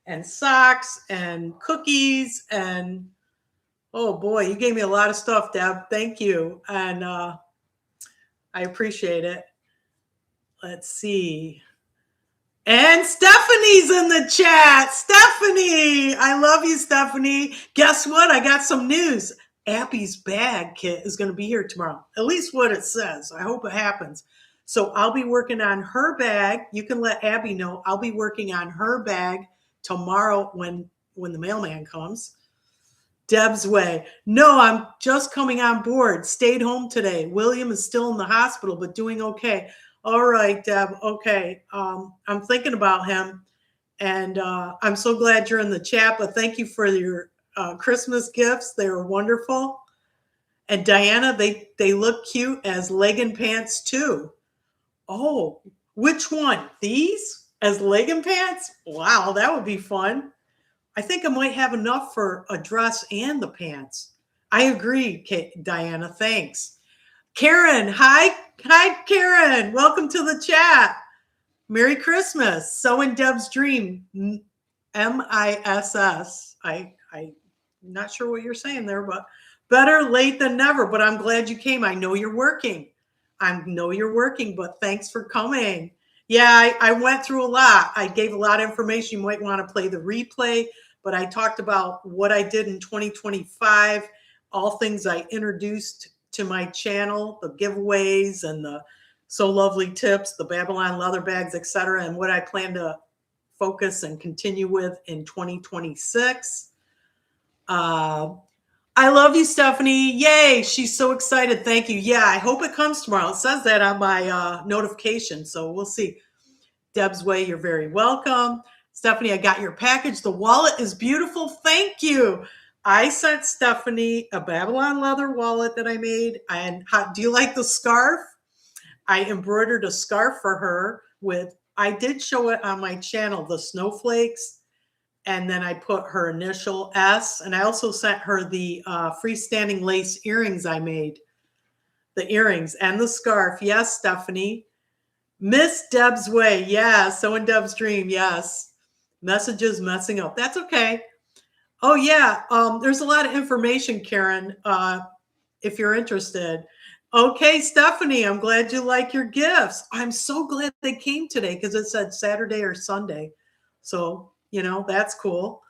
And socks and cookies and oh boy, you gave me a lot of stuff, Deb. Thank you. And I appreciate it. Let's see. And Stephanie's in the chat. Stephanie, I love you, Stephanie. Guess what? I got some news. Abby's bag kit is going to be here tomorrow. At least what it says. I hope it happens. So I'll be working on her bag. You can let Abby know. I'll be working on her bag tomorrow when the mailman comes. Deb's Way. No, I'm just coming on board. Stayed home today. William is still in the hospital, but doing okay. All right, Deb. Okay. I'm thinking about him. And I'm so glad you're in the chat, but thank you for your Christmas gifts. They were wonderful. And Diana, they look cute as legging pants too. Oh, which one? These as legging pants? Wow, that would be fun. I think I might have enough for a dress and the pants. I agree, Diana. Thanks. Karen, hi, Karen. Welcome to the chat. Merry Christmas. So in Deb's Dream, MISS. I'm not sure what you're saying there, but better late than never. But I'm glad you came. I know you're working. But thanks for coming. Yeah, I went through a lot. I gave a lot of information. You might want to play the replay, but I talked about what I did in 2025, all things I introduced to my channel, the giveaways and the So Lovely tips, the Babylon leather bags, etc., and what I plan to focus and continue with in 2026. I love you, Stephanie. Yay. She's so excited. Thank you. Yeah, I hope it comes tomorrow. It says that on my notification, so we'll see. Deb's Way, you're very welcome. Stephanie, I got your package. The wallet is beautiful. Thank you. I sent Stephanie a Babylon leather wallet that I made. And do you like the scarf? I embroidered a scarf for her I did show it on my channel, the snowflakes. And then I put her initial S. And I also sent her the freestanding lace earrings I made. The earrings and the scarf. Yes, Stephanie. Miss Deb's Way. Yeah. So in Deb's Dream. Yes. Messages messing up. That's okay. Oh, yeah. There's a lot of information, Karen, if you're interested. Okay, Stephanie, I'm glad you like your gifts. I'm so glad they came today because it said Saturday or Sunday. So, that's cool.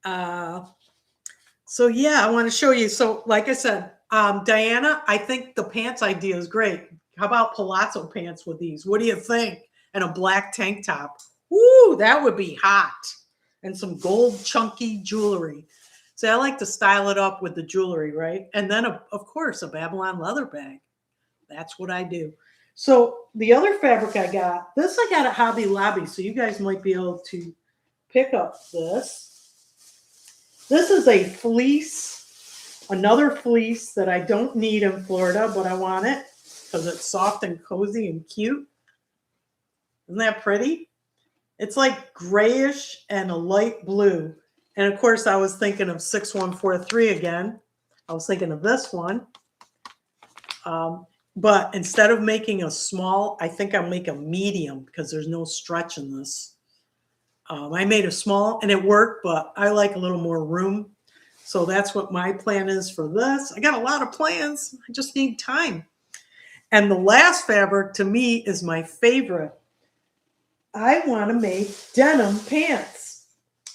So, yeah, I want to show you. So, like I said, Diana, I think the pants idea is great. How about palazzo pants with these? What do you think? And a black tank top. Woo, that would be hot. and some gold chunky jewelry. So I like to style it up with the jewelry, right? And then, of course, a Babylon leather bag. That's what I do. So the other fabric I got at Hobby Lobby. So you guys might be able to pick up this. This is a fleece, another fleece that I don't need in Florida, but I want it because it's soft and cozy and cute. Isn't that pretty? It's like grayish and a light blue. And of course, I was thinking of 6143 again. I was thinking of this one. But instead of making a small, I think I'll make a medium because there's no stretch in this. I made a small and it worked, but I like a little more room. So that's what my plan is for this. I got a lot of plans. I just need time. And the last fabric to me is my favorite. I want to make denim pants.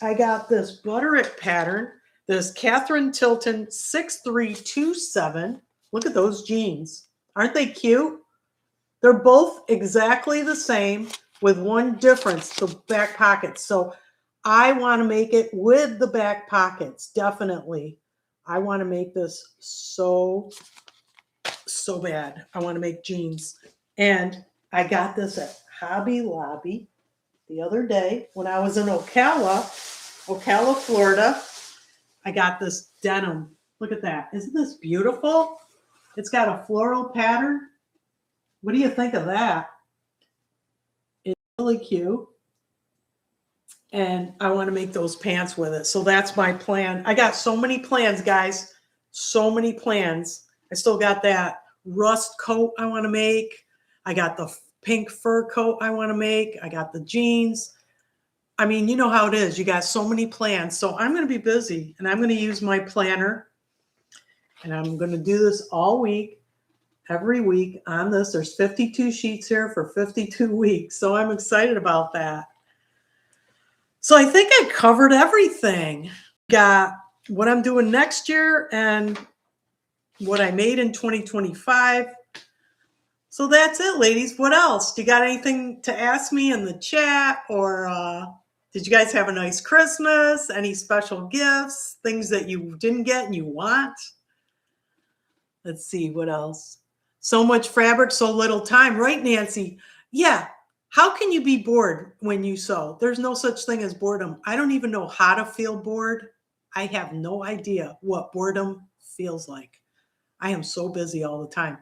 I got this Butterick pattern, this Catherine Tilton 6327. Look at those jeans. Aren't they cute? They're both exactly the same with one difference, the back pockets. So I want to make it with the back pockets, definitely. I want to make this so bad. I want to make jeans. And I got this at Hobby Lobby the other day when I was in Ocala, Florida. I got this denim. Look at that. Isn't this beautiful? It's got a floral pattern. What do you think of that? It's really cute. And I want to make those pants with it. So that's my plan. I got so many plans, guys. So many plans. I still got that rust coat I want to make. I got the pink fur coat I want to make. I got the jeans. I mean, you know how it is. You got so many plans. So I'm going to be busy and I'm going to use my planner. And I'm going to do this all week, every week on this. There's 52 sheets here for 52 weeks. So I'm excited about that. So I think I covered everything. Got what I'm doing next year and what I made in 2025. So that's it, ladies. What else? Do you got anything to ask me in the chat? Or did you guys have a nice Christmas? Any special gifts? Things that you didn't get and you want? Let's see, what else? So much fabric, so little time. Right, Nancy? Yeah. How can you be bored when you sew? There's no such thing as boredom. I don't even know how to feel bored. I have no idea what boredom feels like. I am so busy all the time.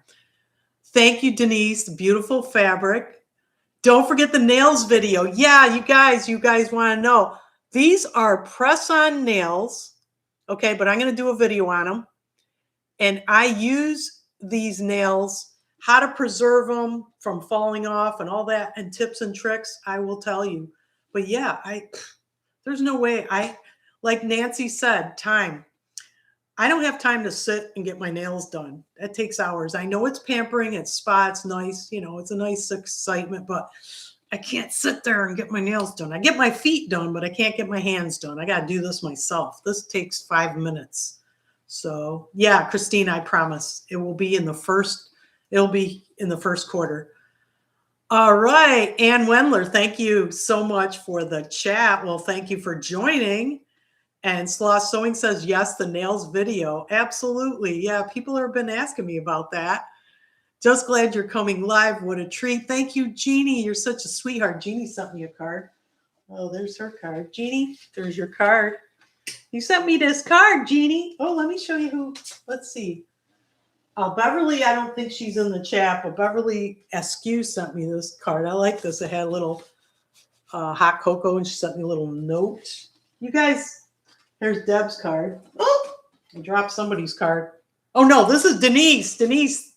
Thank you, Denise. The beautiful fabric. Don't forget the nails video. Yeah, you guys want to know. These are press-on nails. Okay, but I'm going to do a video on them. And I use these nails, how to preserve them from falling off and all that, and tips and tricks, I will tell you. But yeah, there's no way. Like Nancy said, time. I don't have time to sit and get my nails done. That takes hours. I know it's pampering, it's spa, it's nice, it's a nice excitement, but I can't sit there and get my nails done. I get my feet done, but I can't get my hands done. I got to do this myself. This takes 5 minutes. So yeah, Christine, I promise it will be in the first quarter. All right. Ann Wendler, thank you so much for the chat. Well, thank you for joining. And Sloth Sewing says, yes, the nails video. Absolutely. Yeah, people have been asking me about that. Just glad you're coming live. What a treat. Thank you, Jeannie. You're such a sweetheart. Jeannie sent me a card. Oh, there's her card. Jeannie, there's your card. You sent me this card, Jeannie. Oh, let me show you who. Let's see. Beverly, I don't think she's in the chat, but Beverly SQ sent me this card. I like this. It had a little hot cocoa, and she sent me a little note. You guys, there's Deb's card. Oh, I dropped somebody's card. Oh, no, this is Denise. Denise,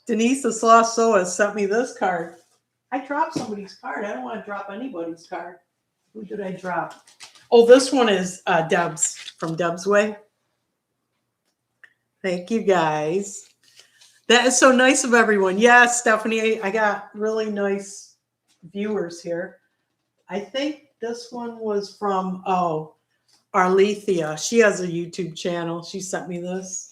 the Sloth Sewer, sent me this card. I dropped somebody's card. I don't want to drop anybody's card. Who did I drop? Oh, this one is Deb's, from Deb's Way. Thank you, guys. That is so nice of everyone. Yes, Stephanie, I got really nice viewers here. I think this one was from, Arlethea. She has a YouTube channel. She sent me this.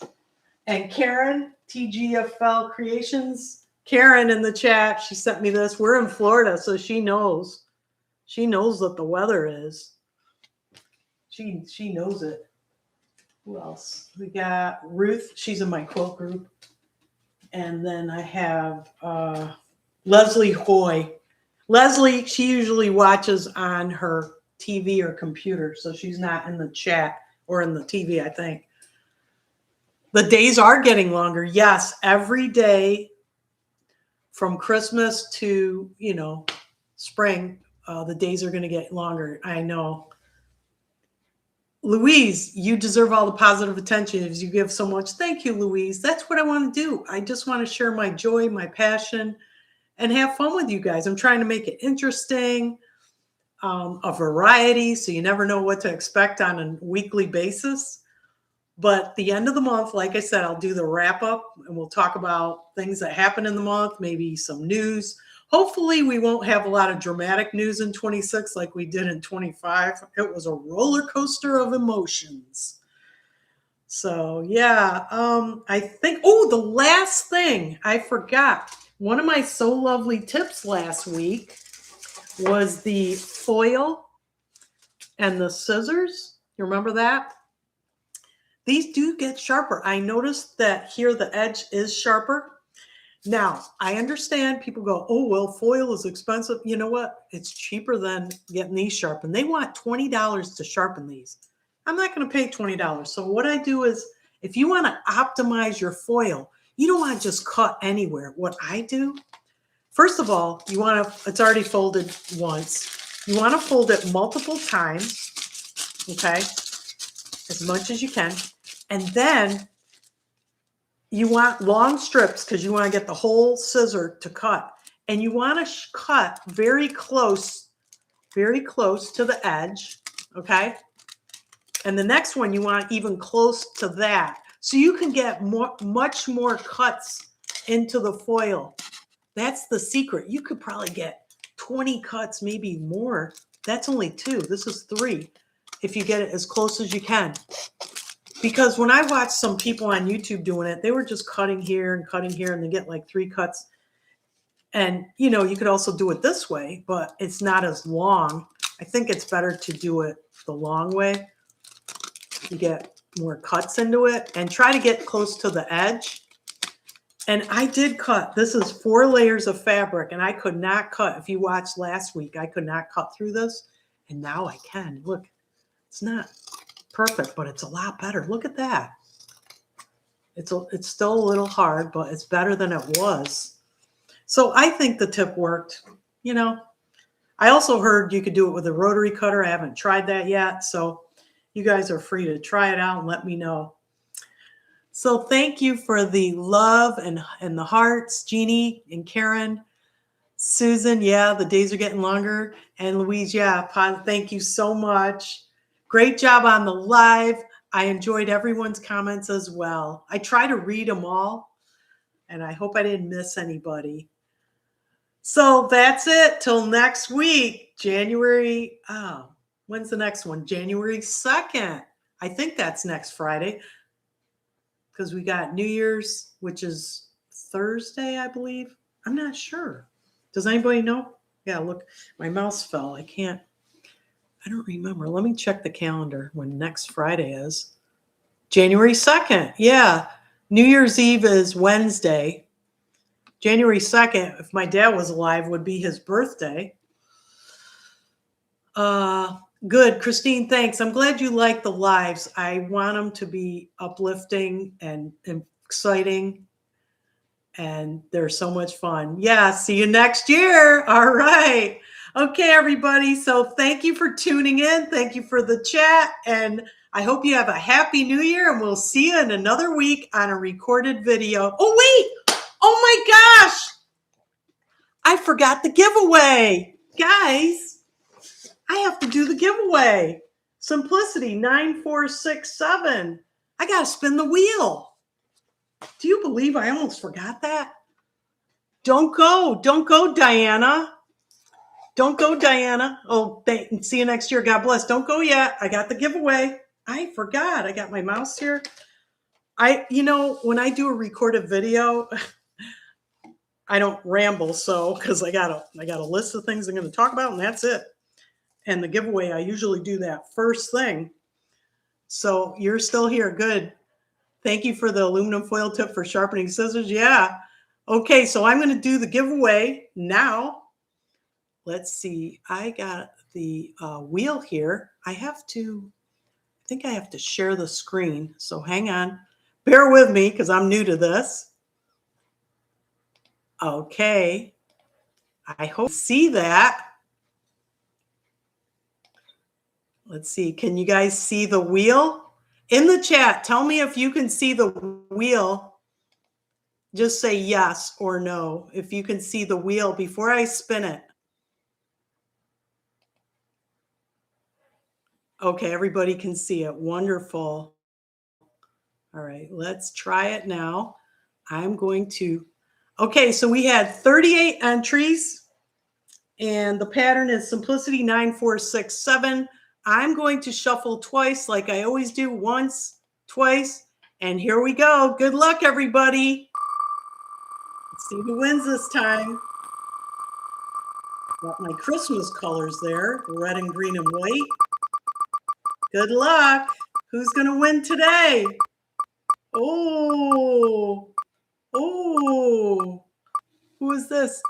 And Karen, TGFL Creations, Karen in the chat, she sent me this. We're in Florida, so she knows. She knows what the weather is. She knows it. Who else? We got Ruth. She's in my quilt group. And then I have Leslie Hoy. Leslie, she usually watches on her TV or computer, so she's not in the chat or in the TV, I think. The days are getting longer. Yes, every day from Christmas to, spring, the days are going to get longer. I know. Louise, you deserve all the positive attention as you give so much. Thank you, Louise. That's what I want to do. I just want to share my joy, my passion, and have fun with you guys. I'm trying to make it interesting, a variety, so you never know what to expect on a weekly basis. But the end of the month, like I said, I'll do the wrap up and we'll talk about things that happen in the month, maybe some news. Hopefully we won't have a lot of dramatic news in 26 like we did in 25. It was a roller coaster of emotions. So yeah, I think, the last thing I forgot. One of my So Lovely tips last week was the foil and the scissors. You remember that? These do get sharper. I noticed that here the edge is sharper. Now, I understand people go, oh, well, foil is expensive. You know what? It's cheaper than getting these sharpened. They want $20 to sharpen these. I'm not going to pay $20. So what I do is, if you want to optimize your foil, you don't want to just cut anywhere. What I do, first of all, it's already folded once. You want to fold it multiple times, okay? As much as you can. And then you want long strips because you want to get the whole scissor to cut. And you want to cut very close to the edge, okay? And the next one, you want even close to that. So you can get much more cuts into the foil. That's the secret. You could probably get 20 cuts, maybe more. That's only 2. This is 3 if you get it as close as you can. Because when I watched some people on YouTube doing it, they were just cutting here and they get like 3 cuts. And, you could also do it this way, but it's not as long. I think it's better to do it the long way. You get more cuts into it and try to get close to the edge. And I did cut. This is 4 layers of fabric, and I could not cut. If you watched last week, I could not cut through this. And now I can. Look, it's not perfect, but it's a lot better. Look at that. It's still a little hard, but it's better than it was. So I think the tip worked. I also heard you could do it with a rotary cutter. I haven't tried that yet. So you guys are free to try it out and let me know. So thank you for the love and the hearts, Jeannie and Karen, Susan. Yeah, the days are getting longer. And Louise, yeah, thank you so much. Great job on the live. I enjoyed everyone's comments as well. I try to read them all, and I hope I didn't miss anybody. So that's it. Till next week, when's the next one? January 2nd. I think that's next Friday because we got New Year's, which is Thursday, I believe. I'm not sure. Does anybody know? Yeah, look, my mouse fell. I don't remember. Let me check the calendar when next Friday is. January 2nd. Yeah. New Year's Eve is Wednesday. January 2nd, if my dad was alive, would be his birthday. Good. Christine, thanks. I'm glad you like the lives. I want them to be uplifting and exciting. And they're so much fun. Yeah. See you next year. All right. Okay, everybody. So thank you for tuning in. Thank you for the chat. And I hope you have a happy new year. And we'll see you in another week on a recorded video. Oh, wait. Oh, my gosh. I forgot the giveaway. Guys, I have to do the giveaway. Simplicity 9467. I got to spin the wheel. Do you believe I almost forgot that? Don't go. Don't go, Diana. Don't go, Diana. Oh, see you next year. God bless. Don't go yet. I got the giveaway. I forgot. I got my mouse here. When I do a recorded video, I don't ramble. So, because I got a list of things I'm going to talk about, and that's it. And the giveaway, I usually do that first thing. So you're still here. Good. Thank you for the aluminum foil tip for sharpening scissors. Yeah. Okay, so I'm going to do the giveaway now. Let's see. I got the wheel here. I think I have to share the screen. So hang on. Bear with me because I'm new to this. Okay. I hope you see that. Let's see. Can you guys see the wheel? In the chat, tell me if you can see the wheel. Just say yes or no if you can see the wheel before I spin it. Okay, everybody can see it. Wonderful. All right, let's try it now. I'm going to, okay, so we had 38 entries and the pattern is Simplicity 9467. I'm going to shuffle twice like I always do, once, twice, and here we go. Good luck, everybody. Let's see who wins this time. Got my Christmas colors there, red and green and white. Good luck. Who's going to win today? Oh, who is this?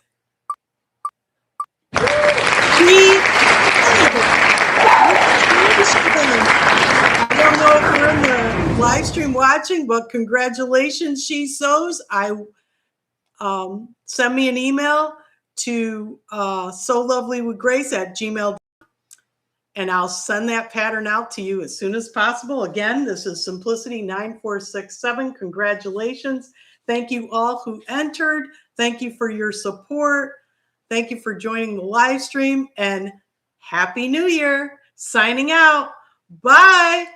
I don't know if you're in the live stream watching, but congratulations, She Sews. Send me an email to solovely.with.grace@gmail.com. And I'll send that pattern out to you as soon as possible. Again, this is Simplicity 9467. Congratulations. Thank you all who entered. Thank you for your support. Thank you for joining the live stream, and Happy New Year. Signing out. Bye.